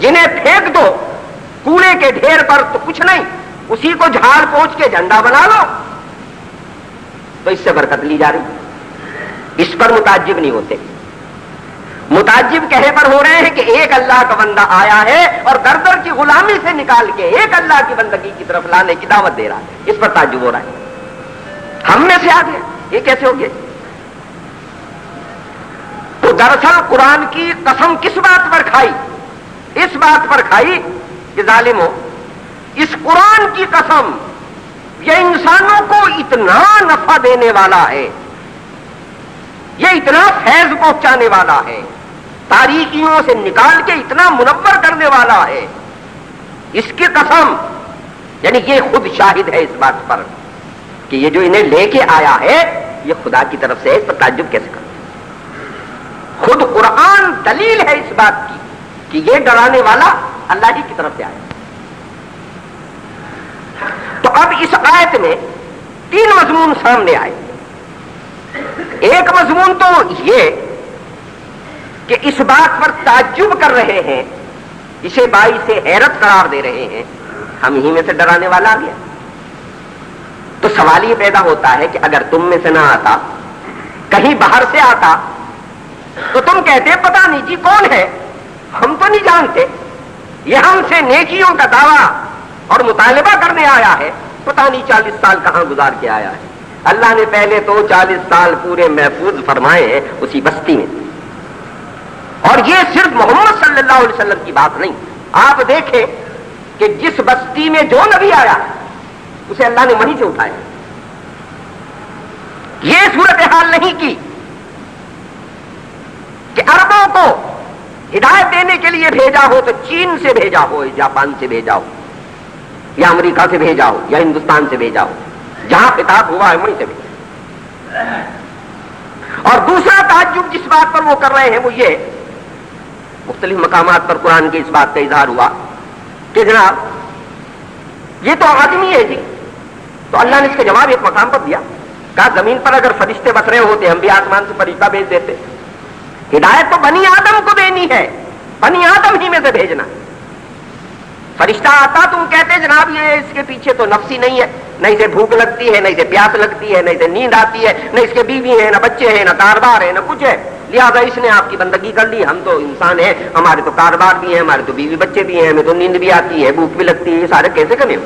جنہیں پھینک دو کوڑے کے ڈھیر پر تو کچھ نہیں، اسی کو جھاڑ پوچھ کے جھنڈا بنا لو تو اس سے برکت لی جا رہی. اس پر متعجب نہیں ہوتے. متعجب کہے پر ہو رہے ہیں کہ ایک اللہ کا بندہ آیا ہے اور در در کی غلامی سے نکال کے ایک اللہ کی بندگی کی طرف لانے کی دعوت دے رہا ہے. اس پر تعجب ہو رہا ہے. ہم میں سے آ گیا، یہ کیسے ہو گیا؟ تو دراصل قرآن کی قسم کس بات پر کھائی؟ اس بات پر کھائی کہ ظالموں، اس قرآن کی قسم یہ انسانوں کو اتنا نفع دینے والا ہے، یہ اتنا فیض پہنچانے والا ہے، تاریکیوں سے نکال کے اتنا منور کرنے والا ہے، اس کی قسم. یعنی یہ خود شاہد ہے اس بات پر کہ یہ جو انہیں لے کے آیا ہے یہ خدا کی طرف سے ہے، اس پر تعجب کیسے کرتے؟ خود قرآن دلیل ہے اس بات کی کہ یہ ڈرانے والا اللہ ہی کی طرف سے آیا۔ تو اب اس آیت میں 3 مضمون سامنے آئے۔ ایک مضمون تو یہ کہ اس بات پر تعجب کر رہے ہیں، اسے باعث حیرت قرار دے رہے ہیں، ہم ہی میں سے ڈرانے والا آ گیا۔ تو سوال یہ پیدا ہوتا ہے کہ اگر تم میں سے نہ آتا، کہیں باہر سے آتا، تو تم کہتے پتہ نہیں جی کون ہے، ہم تو نہیں جانتے، یہ ہم سے نیکیوں کا دعویٰ اور مطالبہ کرنے آیا ہے، پتہ نہیں 40 سال کہاں گزار کے آیا ہے۔ اللہ نے پہلے تو 40 سال پورے محفوظ فرمائے ہیں اسی بستی میں۔ اور یہ صرف محمد صلی اللہ علیہ وسلم کی بات نہیں، آپ دیکھیں کہ جس بستی میں جو نبی آیا اسے اللہ نے وہیں سے اٹھایا۔ یہ صورتحال نہیں کی کہ عربوں کو ہدایت دینے کے لیے بھیجا ہو تو چین سے بھیجا ہو، جاپان سے بھیجا ہو، یا امریکہ سے بھیجا ہو، یا ہندوستان سے بھیجا ہو، جہاں خطاب ہوا ہے وہیں سے بھیجا۔ اور دوسرا تعجب جس بات پر وہ کر رہے ہیں وہ یہ، مختلف مقامات پر قرآن کے اس بات کا اظہار ہوا کہ جناب یہ تو آدمی ہے جی، تو اللہ نے اس کا جواب ایک مقام پر دیا، کہا زمین پر اگر فرشتے بس رہے ہوتے ہم بھی آسمان سے فرشتہ بھیج دیتے۔ ہدایت تو بنی آدم کو دینی ہے، بنی آدم ہی میں سے بھیجنا۔ فرشتہ آتا تم کہتے جناب یہ اس کے پیچھے تو نفس ہی نہیں ہے، نہ اسے بھوک لگتی ہے، نہ اسے پیاس لگتی ہے، نہ اسے نیند آتی ہے، نہ اس کے بیوی ہیں، نہ بچے ہیں، نہ کاروبار ہے، نہ کچھ ہے، لہٰذا اس نے آپ کی بندگی کر لی۔ ہم تو انسان ہیں، ہمارے تو کاروبار بھی ہیں، ہمارے تو بیوی بچے بھی ہیں، ہمیں تو نیند بھی آتی ہے، بھوک بھی لگتی ہے، یہ سارے کیسے کمے ہو؟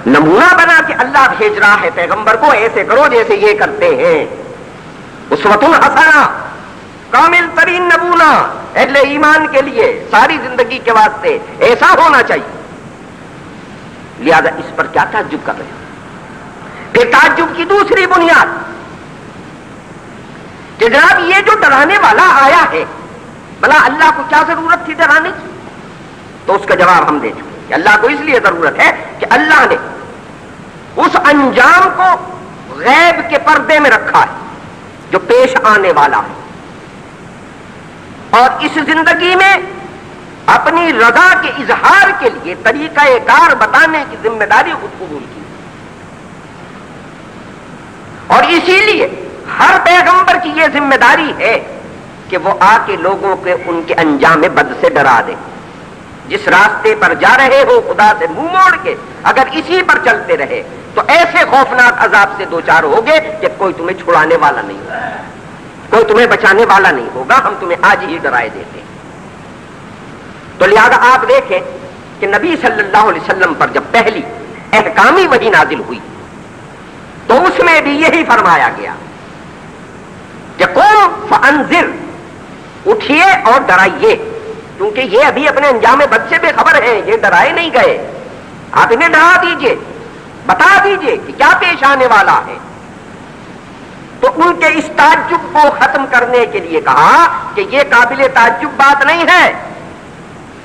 نمونہ بنا کہ اللہ بھیج رہا ہے پیغمبر کو، ایسے کرو جیسے یہ کرتے ہیں۔ اسوۃ حسنہ، کامل ترین نمونہ اہل ایمان کے لیے ساری زندگی کے واسطے ایسا ہونا چاہیے۔ لہذا اس پر کیا تعجب کر رہے ہیں؟ پھر تعجب کی دوسری بنیاد کہ جناب یہ جو ڈرانے والا آیا ہے، بھلا اللہ کو کیا ضرورت تھی ڈرانے کی؟ تو اس کا جواب ہم دے چکے کہ اللہ کو اس لیے ضرورت ہے کہ اللہ نے اس انجام کو غیب کے پردے میں رکھا ہے جو پیش آنے والا ہے، اور اس زندگی میں اپنی رضا کے اظہار کے لیے طریقہ کار بتانے کی ذمہ داری خود قبول کی، اور اسی لیے ہر پیغمبر کی یہ ذمہ داری ہے کہ وہ آ کے لوگوں کے ان کے انجام بد سے ڈرا دے۔ جس راستے پر جا رہے ہو خدا سے منہ موڑ کے اگر اسی پر چلتے رہے تو ایسے خوفناک عذاب سے دوچار ہوگے کہ کوئی تمہیں چھڑانے والا نہیں ہوگا، کوئی تمہیں بچانے والا نہیں ہوگا، ہم تمہیں آج ہی ڈرائے دیتے ہیں۔ تو لہذا آپ دیکھیں کہ نبی صلی اللہ علیہ وسلم پر جب پہلی احکامی وحی نازل ہوئی تو اس میں بھی یہی فرمایا گیا کہ قوم فانذر، اٹھیے اور ڈرائیے، کیونکہ یہ ابھی اپنے انجام بد سے بے خبر ہیں، یہ ڈرائے نہیں گئے، آپ انہیں ڈرا دیجئے، بتا دیجئے کہ کیا پیش آنے والا ہے۔ تو ان کے اس تعجب کو ختم کرنے کے لیے کہا کہ یہ قابل تعجب بات نہیں ہے،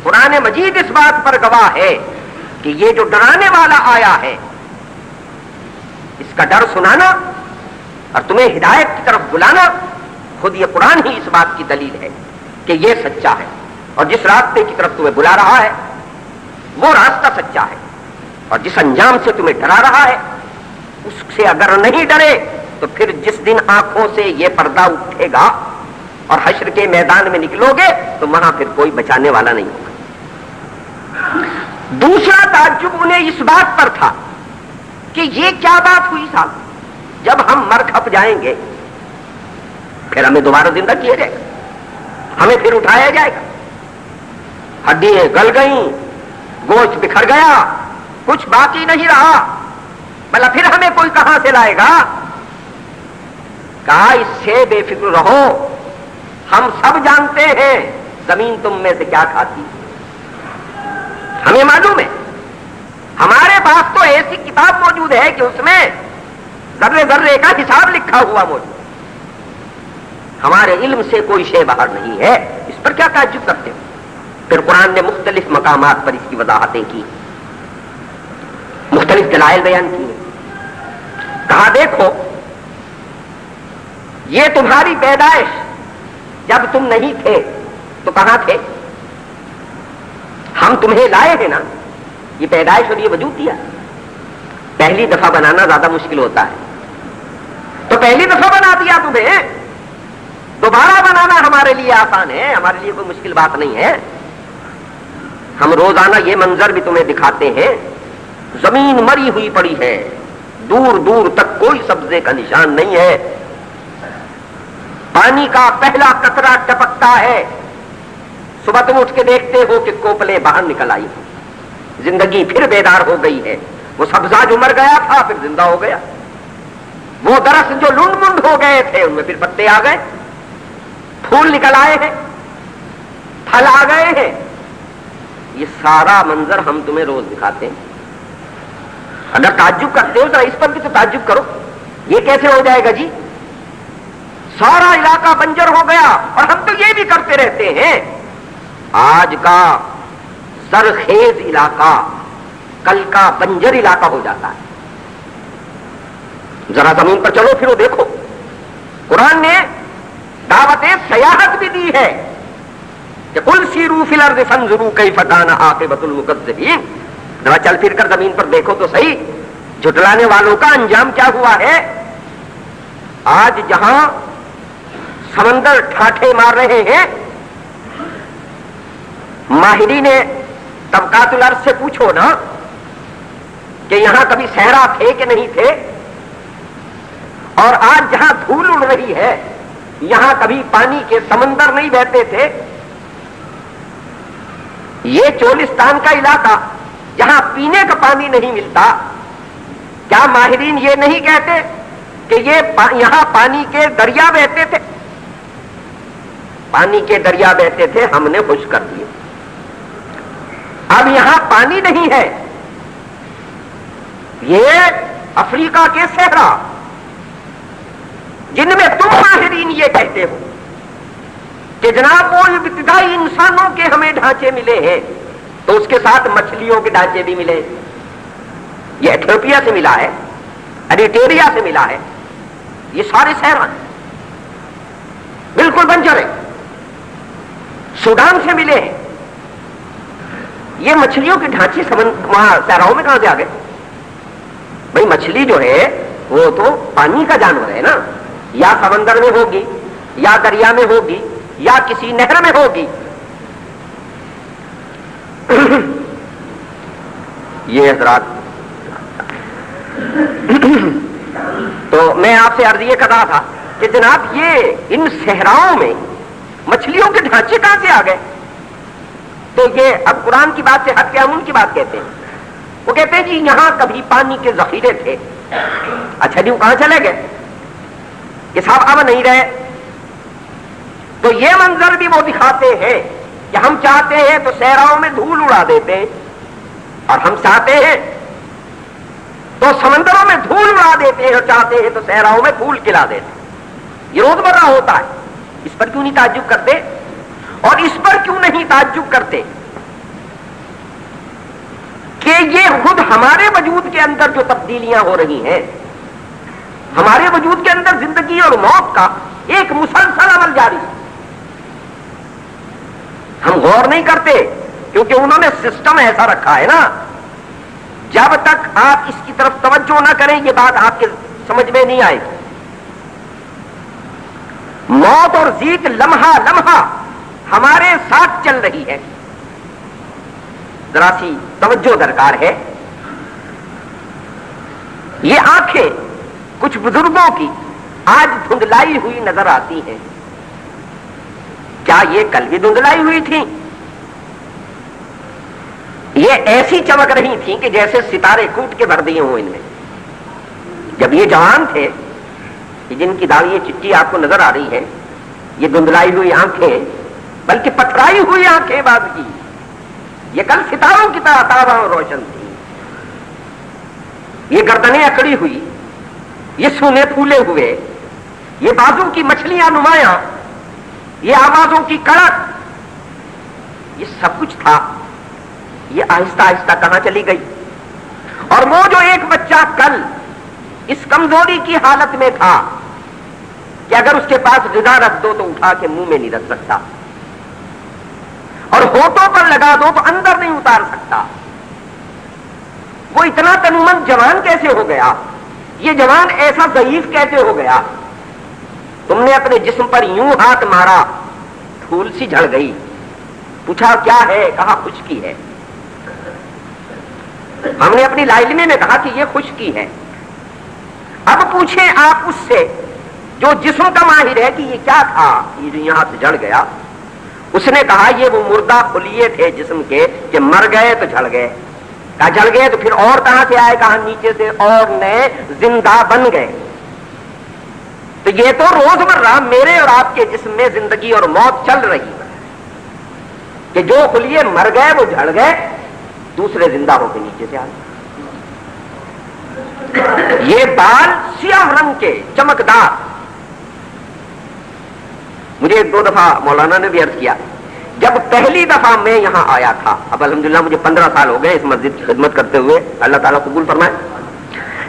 قرآن مجید اس بات پر گواہ ہے کہ یہ جو ڈرانے والا آیا ہے اس کا ڈر سنانا اور تمہیں ہدایت کی طرف بلانا، خود یہ قرآن ہی اس بات کی دلیل ہے کہ یہ سچا ہے، اور جس راستے کی طرف تمہیں بلا رہا ہے وہ راستہ سچا ہے، اور جس انجام سے تمہیں ڈرا رہا ہے اس سے اگر نہیں ڈرے تو پھر جس دن آنکھوں سے یہ پردہ اٹھے گا اور حشر کے میدان میں نکلو گے تو وہاں پھر کوئی بچانے والا نہیں ہوگا۔ دوسرا تعجب انہیں اس بات پر تھا کہ یہ کیا بات ہوئی صاحب، جب ہم مر کھپ جائیں گے پھر ہمیں دوبارہ زندہ کیا جائے گا، ہمیں پھر اٹھایا جائے گا، ہڈیاں گل گئیں، گوشت بکھر گیا، کچھ باقی نہیں رہا، بھلا پھر ہمیں کوئی کہاں سے لائے گا؟ کہا اس سے بے فکر رہو، ہم سب جانتے ہیں زمین تم میں سے کیا کھاتی، ہمیں معلوم ہے، ہمارے پاس تو ایسی کتاب موجود ہے کہ اس میں ذرے ذرے کا حساب لکھا ہوا موجود، ہمارے علم سے کوئی شے باہر نہیں ہے، اس پر کیا تعجب کرتے ہو؟ پھر قرآن نے مختلف مقامات پر اس کی وضاحتیں کی، مختلف دلائل بیان کی، کہا دیکھو یہ تمہاری پیدائش جب تم نہیں تھے تو کہاں تھے؟ ہم تمہیں لائے ہیں نا، یہ پیدائش اور یہ وجود دیا۔ پہلی دفعہ بنانا زیادہ مشکل ہوتا ہے، تو پہلی دفعہ بنا دیا تمہیں، دوبارہ بنانا ہمارے لیے آسان ہے، ہمارے لیے کوئی مشکل بات نہیں ہے۔ ہم روزانہ یہ منظر بھی تمہیں دکھاتے ہیں، زمین مری ہوئی پڑی ہے، دور دور تک کوئی سبزے کا نشان نہیں ہے، پانی کا پہلا قطرہ ٹپکتا ہے، صبح تم اٹھ کے دیکھتے ہو کہ کوپلیں باہر نکل آئی، زندگی پھر بیدار ہو گئی ہے۔ وہ سبزہ جو مر گیا تھا پھر زندہ ہو گیا، وہ درخت جو لنڈ منڈ ہو گئے تھے ان میں پھر پتے آ گئے، پھول نکل آئے ہیں، پھل آ گئے ہیں۔ یہ سارا منظر ہم تمہیں روز دکھاتے ہیں۔ اگر تعجب کرتے ہو ذرا اس پر بھی تو تعجب کرو، یہ کیسے ہو جائے گا جی؟ سارا علاقہ بنجر ہو گیا، اور ہم تو یہ بھی کرتے رہتے ہیں۔ آج کا زرخیز علاقہ کل کا بنجر علاقہ ہو جاتا ہے۔ ذرا زمین پر چلو پھرو دیکھو، قرآن نے دعوت سیاحت بھی دی ہے کہ قل سیروا فی الارض فانظروا کیف کان عاقبۃ المکذبین۔ ذرا چل پھر کر زمین پر دیکھو تو صحیح، جھٹلانے والوں کا انجام کیا ہوا ہے۔ آج جہاں سمندر ٹھاٹھے مار رہے ہیں، ماہرین طبقات الارض سے پوچھو نا کہ یہاں کبھی صحرا تھے کہ نہیں تھے، اور آج جہاں دھول اڑ رہی ہے یہاں کبھی پانی کے سمندر نہیں بہتے تھے۔ یہ چولستان کا علاقہ جہاں پینے کا پانی نہیں ملتا، کیا ماہرین یہ نہیں کہتے کہ یہاں پانی کے دریا بہتے تھے؟ پانی کے دریا بہتے تھے، ہم نے خشک کر دیے، اب یہاں پانی نہیں ہے۔ یہ افریقہ کے صحرا جن میں تم ماہرین یہ کہتے ہو کہ جناب وہ ابتدائی انسانوں کے ہمیں ڈھانچے ملے ہیں، تو اس کے ساتھ مچھلیوں کے ڈھانچے بھی ملے۔ یہ ایتھوپیا سے ملا ہے، اریٹریا سے ملا ہے، یہ سارے صحرا ہیں، بالکل بنجر ہے۔ سوڈان سے ملے ہیں، یہ مچھلیوں کے ڈھانچے وہاں صحراؤں میں کہاں سے آ گئے؟ بھائی مچھلی جو ہے وہ تو پانی کا جانور ہے نا، یا سمندر میں ہوگی، یا دریا میں ہوگی، یا کسی نہر میں ہوگی۔ یہ حضرات، تو میں آپ سے عرض یہ کر رہا تھا کہ جناب یہ ان صحراؤں میں مچھلیوں کے ڈھانچے کہاں سے آ گئے؟ تو یہ اب قرآن کی بات سے ہٹ کے ہم ان کی بات کہتے ہیں۔ وہ کہتے ہیں جی یہاں کبھی پانی کے ذخیرے تھے۔ اچھا جی وہ کہاں چلے گئے کہ صاحب اب نہیں رہے؟ تو یہ منظر بھی وہ دکھاتے ہیں کہ ہم چاہتے ہیں تو صحراؤں میں دھول اڑا دیتے ہیں، اور ہم چاہتے ہیں تو سمندروں میں دھول اڑا دیتے ہیں، اور چاہتے ہیں تو صحراؤں میں پھول کھلا دیتے ہیں۔ یہ روزمرہ ہوتا ہے، اس پر کیوں نہیں تعجب کرتے؟ اور اس پر کیوں نہیں تعجب کرتے کہ یہ خود ہمارے وجود کے اندر جو تبدیلیاں ہو رہی ہیں، ہمارے وجود کے اندر زندگی اور موت کا ایک مسلسل عمل جاری ہے، ہم غور نہیں کرتے کیونکہ انہوں نے سسٹم ایسا رکھا ہے نا، جب تک آپ اس کی طرف توجہ نہ کریں یہ بات آپ کے سمجھ میں نہیں آئے گی۔ موت اور ذیق لمحہ لمحہ ہمارے ساتھ چل رہی ہے، ذرا سی توجہ درکار ہے۔ یہ آنکھیں کچھ بزرگوں کی آج دھندلائی ہوئی نظر آتی ہیں، کیا یہ کل بھی دھندلائی ہوئی تھی؟ یہ ایسی چمک رہی تھی کہ جیسے ستارے کوٹ کے بھر دیے ہوں ان میں۔ جب یہ جوان تھے، جن کی داڑھی چٹی آپ کو نظر آ رہی ہے، یہ دھندلائی ہوئی آنکھیں، بلکہ پتھرائی ہوئی آنکھیں بعد کی، یہ کل ستاروں کی طرح تاباں اور روشن تھی۔ یہ گردنیں اکڑی ہوئی، یہ سونے پھولے ہوئے، یہ بازوں کی مچھلیاں نمایاں، یہ آوازوں کی کڑک، یہ سب کچھ تھا، یہ آہستہ آہستہ کہاں چلی گئی؟ اور وہ جو ایک بچہ کل اس کمزوری کی حالت میں تھا، کہ اگر اس کے پاس غذا رکھ دو تو اٹھا کے منہ میں نہیں رکھ سکتا، اور ہونٹوں پر لگا دو تو اندر نہیں اتار سکتا. وہ اتنا تنومند جوان کیسے ہو گیا؟ یہ جوان ایسا ضعیف کیسے ہو گیا؟ تم نے اپنے جسم پر یوں ہاتھ مارا، پھول سی جھڑ گئی. پوچھا کیا ہے؟ کہا خشکی ہے. ہم نے اپنی لائلمی میں کہا کہ یہ خشکی ہے. اب پوچھیں آپ اس سے جو جسم کا ماہر ہے کہ یہ کیا تھا یہ جو یہاں سے جھڑ گیا؟ اس نے کہا یہ وہ مردہ خلیے تھے جسم کے کہ مر گئے تو جھڑ گئے. کہا جھڑ گئے تو پھر اور کہاں سے آئے؟ کہا نیچے سے اور نئے زندہ بن گئے. تو یہ تو روزمرہ میرے اور آپ کے جسم میں زندگی اور موت چل رہی ہے کہ جو خلیے مر گئے وہ جھڑ گئے، دوسرے زندہ ہو کے نیچے سے آ گئے. یہ بال سیاہ رنگ کے چمکدار. مجھے ایک دو دفعہ مولانا نے بھی عرض کیا، جب پہلی دفعہ میں یہاں آیا تھا، اب الحمدللہ مجھے 15 سال ہو گئے اس مسجد کی خدمت کرتے ہوئے، اللہ تعالیٰ قبول فرمائے.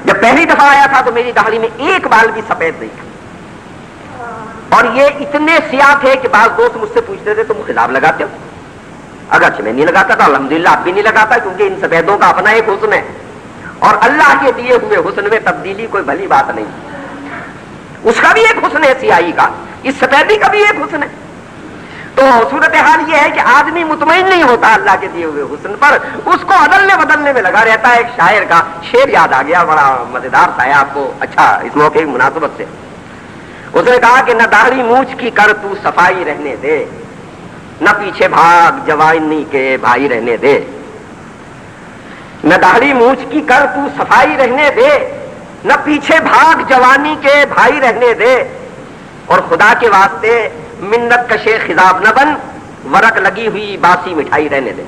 جب پہلی دفعہ آیا تھا تو میری داڑھی میں ایک بال بھی سفید نہیں تھا، اور یہ اتنے سیاہ تھے کہ بعض دوست مجھ سے پوچھتے تھے تم خضاب لگاتے ہو؟ اگرچہ میں نہیں لگاتا تھا، الحمدللہ اب بھی نہیں لگاتا، کیونکہ ان سفیدوں کا اپنا ایک حسن ہے، اور اللہ کے دیے ہوئے حسن میں تبدیلی کوئی بھلی بات نہیں. اس کا بھی ایک حسن ہے سیاہی کا، اس سفیدی کا بھی ایک حسن ہے. تو صورتحال یہ ہے کہ آدمی مطمئن نہیں ہوتا اللہ کے دیے ہوئے حسن پر، اس کو عدلنے بدلنے میں لگا رہتا ہے. ایک شاعر کا شعر یاد آ گیا، بڑا مزیدار تھا آپ کو، اچھا اس موقع کی مناسبت سے. اس نے کہا کہ نہ داڑھی مونچھ کی کر تو صفائی رہنے دے، نہ پیچھے بھاگ جوانی کے بھائی رہنے دے. نہ داڑھی مونچھ کی کر تو صفائی رہنے دے، نہ پیچھے بھاگ جوانی کے بھائی رہنے دے، اور خدا کے واسطے منت کشے خضاب نہ بن، ورق لگی ہوئی باسی مٹھائی رہنے دے.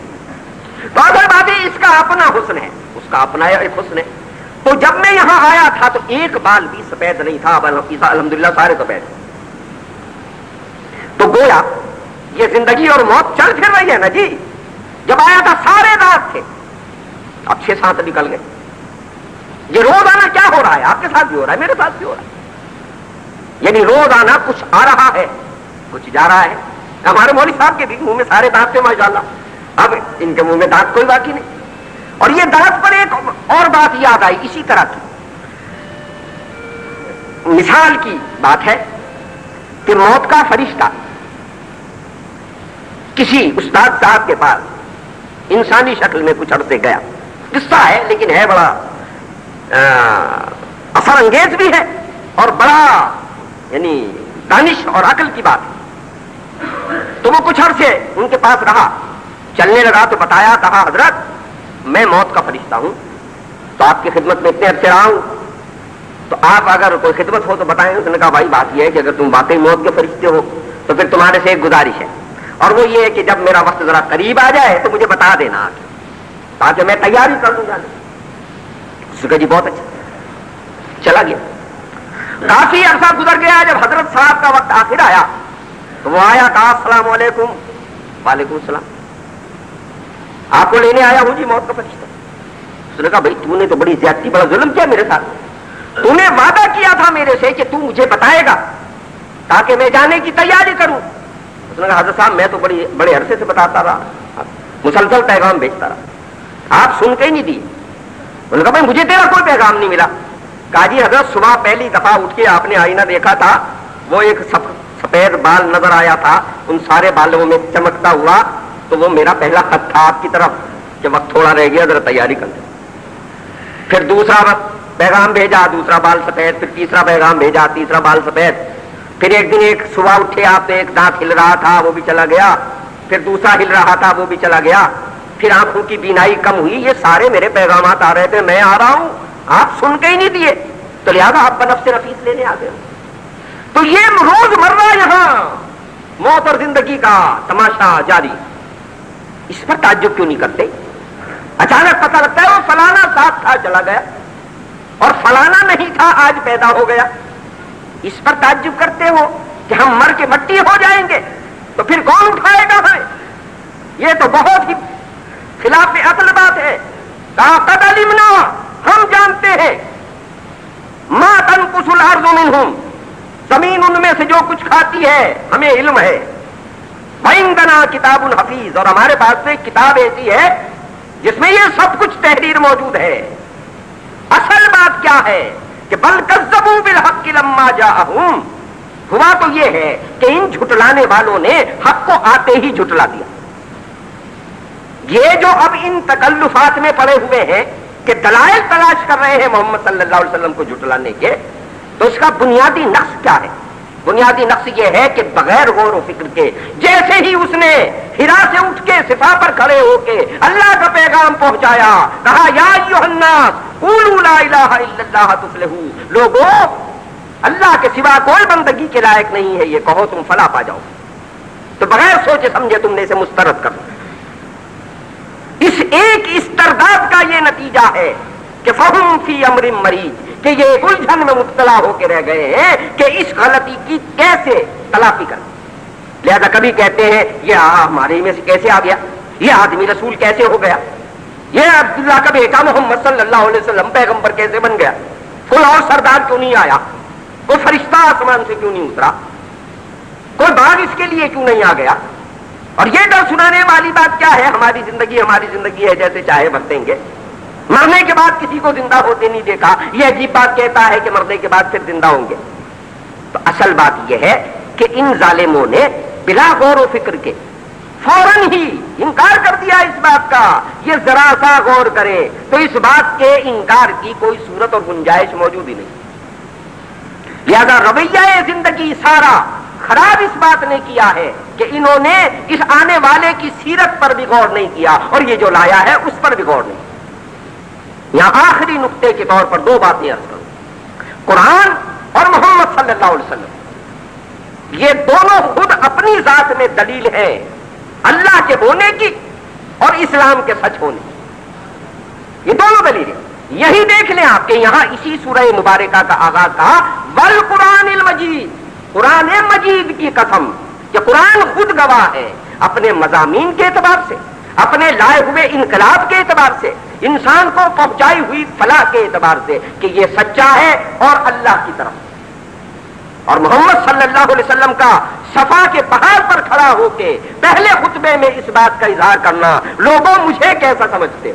تو اگر بات اس کا اپنا حسن ہے، اس کا اپنا ایک حسن ہے. تو جب میں یہاں آیا تھا تو ایک بال بھی سفید نہیں تھا، الحمدللہ سارے سفید. تو گویا یہ زندگی اور موت چل پھر رہی ہے نا جی. جب آیا تھا سارے دانت تھے، اب 6-7 نکل گئے. یہ روزانہ کیا ہو رہا ہے؟ آپ کے ساتھ بھی ہو رہا ہے، میرے ساتھ بھی ہو رہا ہے. یعنی روزانہ کچھ آ رہا ہے کچھ جا رہا ہے. ہمارے مولوی صاحب کے بھی منہ میں سارے دانت تھے ماشاءاللہ، اب ان کے منہ میں دانت کوئی باقی نہیں. اور یہ دانت پر ایک اور بات یاد آئی اسی طرح کی مثال کی بات ہے کہ موت کا فرشتہ کسی استاد صاحب کے پاس انسانی شکل میں کچھ عرصے گیا. قصہ ہے لیکن ہے بڑا اثر انگیز بھی ہے اور بڑا یعنی دانش اور عقل کی بات ہے. تو وہ کچھ عرصے ان کے پاس رہا، چلنے لگا تو بتایا، کہا حضرت میں موت کا فرشتہ ہوں، تو آپ کی خدمت میں اتنے عرصے رہا ہوں، تو آپ اگر کوئی خدمت ہو تو بتائیں. اس نے کہا بھائی بات یہ ہے کہ اگر تم واقعی موت کے فرشتے ہو تو پھر تمہارے سے ایک گزارش ہے، اور وہ یہ ہے کہ جب میرا وقت ذرا قریب آ جائے تو مجھے بتا دینا آگے، تاکہ میں تیاری کر دوں جانے. اس نے کہا جی بہت اچھا. چلا گیا. کافی عرصہ گزر گیا. جب حضرت صاحب کا وقت آخر آیا تو وہ آیا، کہا السلام علیکم. وعلیکم السلام. آپ کو لینے آیا ہوں جی موت کا فرشتہ. اس نے کہا بھائی تو نے تو بڑی زیادتی بڑا ظلم کیا میرے ساتھ. تو نے وعدہ کیا تھا میرے سے کہ تو مجھے بتائے گا تاکہ میں جانے کی تیاری کروں. اس نے کہا حضرت صاحب میں تو بڑے عرصے سے بتاتا رہا، مسلسل پیغام بھیجتا رہا، آپ سن کے ہی نہیں دیے. انہوں نے کہا بھائی مجھے تیرا کوئی پیغام نہیں ملا. کہا جی حضرت صبح پہلی دفعہ اٹھ کے آپ نے آئینہ دیکھا تھا، وہ ایک سفید بال نظر آیا تھا، ان سارے بالوں میں چمکتا ہوا، تو وہ میرا پہلا خط تھا آپ کی طرف کہ وقت تھوڑا رہ گیا ذرا تیاری کر لیں. پھر دوسرا پیغام بھیجا، دوسرا بال سفید. پھر تیسرا پیغام بھیجا، تیسرا بال سفید. پھر ایک دن ایک صبح اٹھے آپ تو ایک دانت ہل رہا تھا وہ بھی چلا گیا. پھر دوسرا ہل رہا تھا وہ بھی چلا گیا. پھر آنکھوں کی بینائی کم ہوئی. یہ سارے میرے پیغامات آ رہے تھے، میں آ رہا ہوں، آپ سن کے ہی نہیں دیے، تو لہٰذا آپ بنفس نفیس لینے آ گئے. تو یہ روز مرہ یہاں موت اور زندگی کا تماشا جاری. اس پر تعجب کیوں نہیں کرتے؟ اچانک پتہ لگتا ہے وہ فلانا ساتھ تھا چلا گیا، اور فلانا نہیں تھا آج پیدا ہو گیا. اس پر تعجب کرتے ہو کہ ہم مر کے مٹی ہو جائیں گے تو پھر کون اٹھائے گا ہمیں؟ یہ تو بہت ہی خلاف عقل بات ہے. قد علمنا، ہم جانتے ہیں، ما تنقص الارض منہم، زمین ان میں سے جو کچھ کھاتی ہے ہمیں علم ہے. وَعِندَنَا کتاب حفیظ، اور ہمارے پاس میں کتاب ایسی ہے جس میں یہ سب کچھ تحریر موجود ہے. اصل بات کیا ہے کہ بل کذبوا بالحق لما جاءہم، ہوا تو یہ ہے کہ ان جھٹلانے والوں نے حق کو آتے ہی جھٹلا دیا. یہ جو اب ان تکلفات میں پڑے ہوئے ہیں کہ دلائل تلاش کر رہے ہیں محمد صلی اللہ علیہ وسلم کو جھٹلانے کے، تو اس کا بنیادی نقص کیا ہے؟ بنیادی نقص یہ ہے کہ بغیر غور و فکر کے جیسے ہی اس نے ہرا سے اٹھ کے صفا پر کھڑے ہو کے اللہ کا پیغام پہنچایا، کہا یا ایھا الناس قولوا لا الہ الا اللہ تفلحوا، لوگوں اللہ کے سوا کوئی بندگی کے لائق نہیں ہے، یہ کہو تم فلاح پا جاؤ، تو بغیر سوچے سمجھے تم نے اسے مسترد کر دیا. اس ایک استرداد کا یہ نتیجہ ہے کہ فہم فی امر مریج، کہ یہ ایک الجھن میں مبتلا ہو کے رہ گئے ہیں کہ اس غلطی کی کیسے تلافی کریں. لہذا کبھی کہتے ہیں یہ ہمارے میں سے کیسے آ گیا، یہ آدمی رسول کیسے ہو گیا، یہ عبداللہ کا بیٹا محمد صلی اللہ علیہ وسلم پیغمبر کیسے بن گیا، کوئی اور سردار کیوں نہیں آیا، کوئی فرشتہ آسمان سے کیوں نہیں اترا، کوئی باغ اس کے لیے کیوں نہیں آ گیا. اور یہ ڈر سنانے والی بات کیا ہے، ہماری زندگی ہے جیسے چاہے برتیں گے، مرنے کے بعد کسی کو زندہ ہوتے نہیں دیکھا، یہ عجیب بات کہتا ہے کہ مرنے کے بعد پھر زندہ ہوں گے. تو اصل بات یہ ہے کہ ان ظالموں نے بلا غور و فکر کے فوراً ہی انکار کر دیا اس بات کا. یہ ذرا سا غور کرے تو اس بات کے انکار کی کوئی صورت اور گنجائش موجود ہی نہیں. لہذا رویہ زندگی سارا خراب اس بات نے کیا ہے کہ انہوں نے اس آنے والے کی سیرت پر بھی غور نہیں کیا، اور یہ جو لایا ہے اس پر بھی غور نہیں. یہاں آخری نقطے کے طور پر دو باتیں عرض کروں. قرآن اور محمد صلی اللہ علیہ وسلم یہ دونوں خود اپنی ذات میں دلیل ہے اللہ کے ہونے کی اور اسلام کے سچ ہونے کی. یہ دونوں دلیل ہیں. یہی دیکھ لیں آپ کہ یہاں اسی سورہ مبارکہ کا آغاز کہا والقرآن المجید، قرآن مجید کی قسم، کہ قرآن خود گواہ ہے اپنے مضامین کے اعتبار سے، اپنے لائے ہوئے انقلاب کے اعتبار سے، انسان کو پہنچائی ہوئی فلاح کے اعتبار سے کہ یہ سچا ہے اور اللہ کی طرف. اور محمد صلی اللہ علیہ وسلم کا صفا کے پہاڑ پر کھڑا ہو کے پہلے خطبے میں اس بات کا اظہار کرنا، لوگوں مجھے کیسا سمجھتے.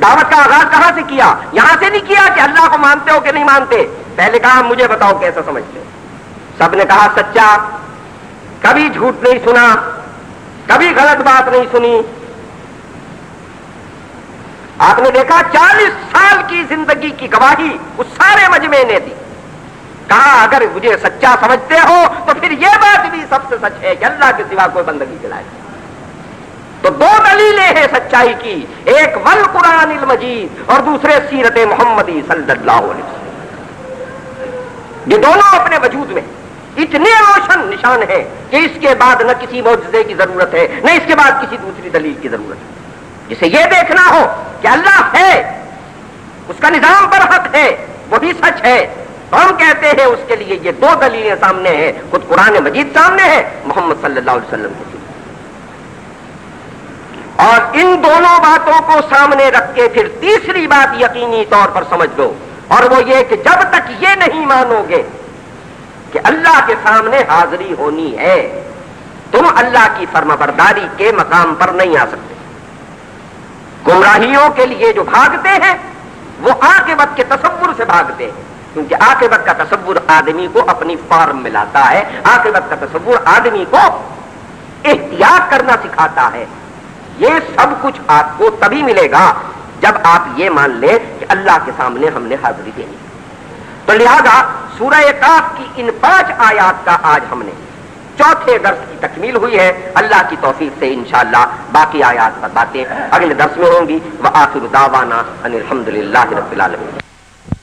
دعوت کا آغاز کہاں سے کیا؟ یہاں سے نہیں کیا کہ اللہ کو مانتے ہو کہ نہیں مانتے، پہلے کہا مجھے بتاؤ کیسا سمجھتے. سب نے کہا سچا، کبھی جھوٹ نہیں سنا، کبھی غلط بات نہیں سنی. آپ نے دیکھا 40 سال کی زندگی کی گواہی اس سارے مجمع نے دی. کہا اگر مجھے سچا سمجھتے ہو تو پھر یہ بات بھی سب سے سچ ہے کہ اللہ کے سوا کوئی بندگی دلائے. تو دو دلیلیں ہیں سچائی کی، ایک والقرآن المجید اور دوسرے سیرت محمدی صلی اللہ علیہ وسلم. یہ دونوں اپنے وجود میں اتنے روشن نشان ہیں کہ اس کے بعد نہ کسی معجزے کی ضرورت ہے، نہ اس کے بعد کسی دوسری دلیل کی ضرورت ہے. جسے یہ دیکھنا ہو کہ اللہ ہے، اس کا نظام پر حق ہے، وہ بھی سچ ہے، تو ہم کہتے ہیں اس کے لیے یہ دو دلیلیں سامنے ہیں، خود قرآن مجید سامنے ہے، محمد صلی اللہ علیہ وسلم کی. اور ان دونوں باتوں کو سامنے رکھ کے پھر تیسری بات یقینی طور پر سمجھ لو، اور وہ یہ کہ جب تک یہ نہیں مانو گے کہ اللہ کے سامنے حاضری ہونی ہے، تم اللہ کی فرمانبرداری کے مقام پر نہیں آ سکتے. گمراہیوں کے لیے جو بھاگتے ہیں وہ عاقبت کے تصور سے بھاگتے ہیں، کیونکہ عاقبت کا تصور آدمی کو اپنی فارم میں لاتا ہے، عاقبت کا تصور آدمی کو احتیاط کرنا سکھاتا ہے. یہ سب کچھ آپ کو تبھی ملے گا جب آپ یہ مان لیں کہ اللہ کے سامنے ہم نے حاضری دینی. تو لہذا سورہ کاف کی ان 5 آیات کا آج ہم نے چوتھے درس کی تکمیل ہوئی ہے. اللہ کی توفیق سے انشاءاللہ باقی آیات پر باتیں اگلے درس میں ہوں گی. وآخر دعوانا ان الحمدللہ رب العالمین.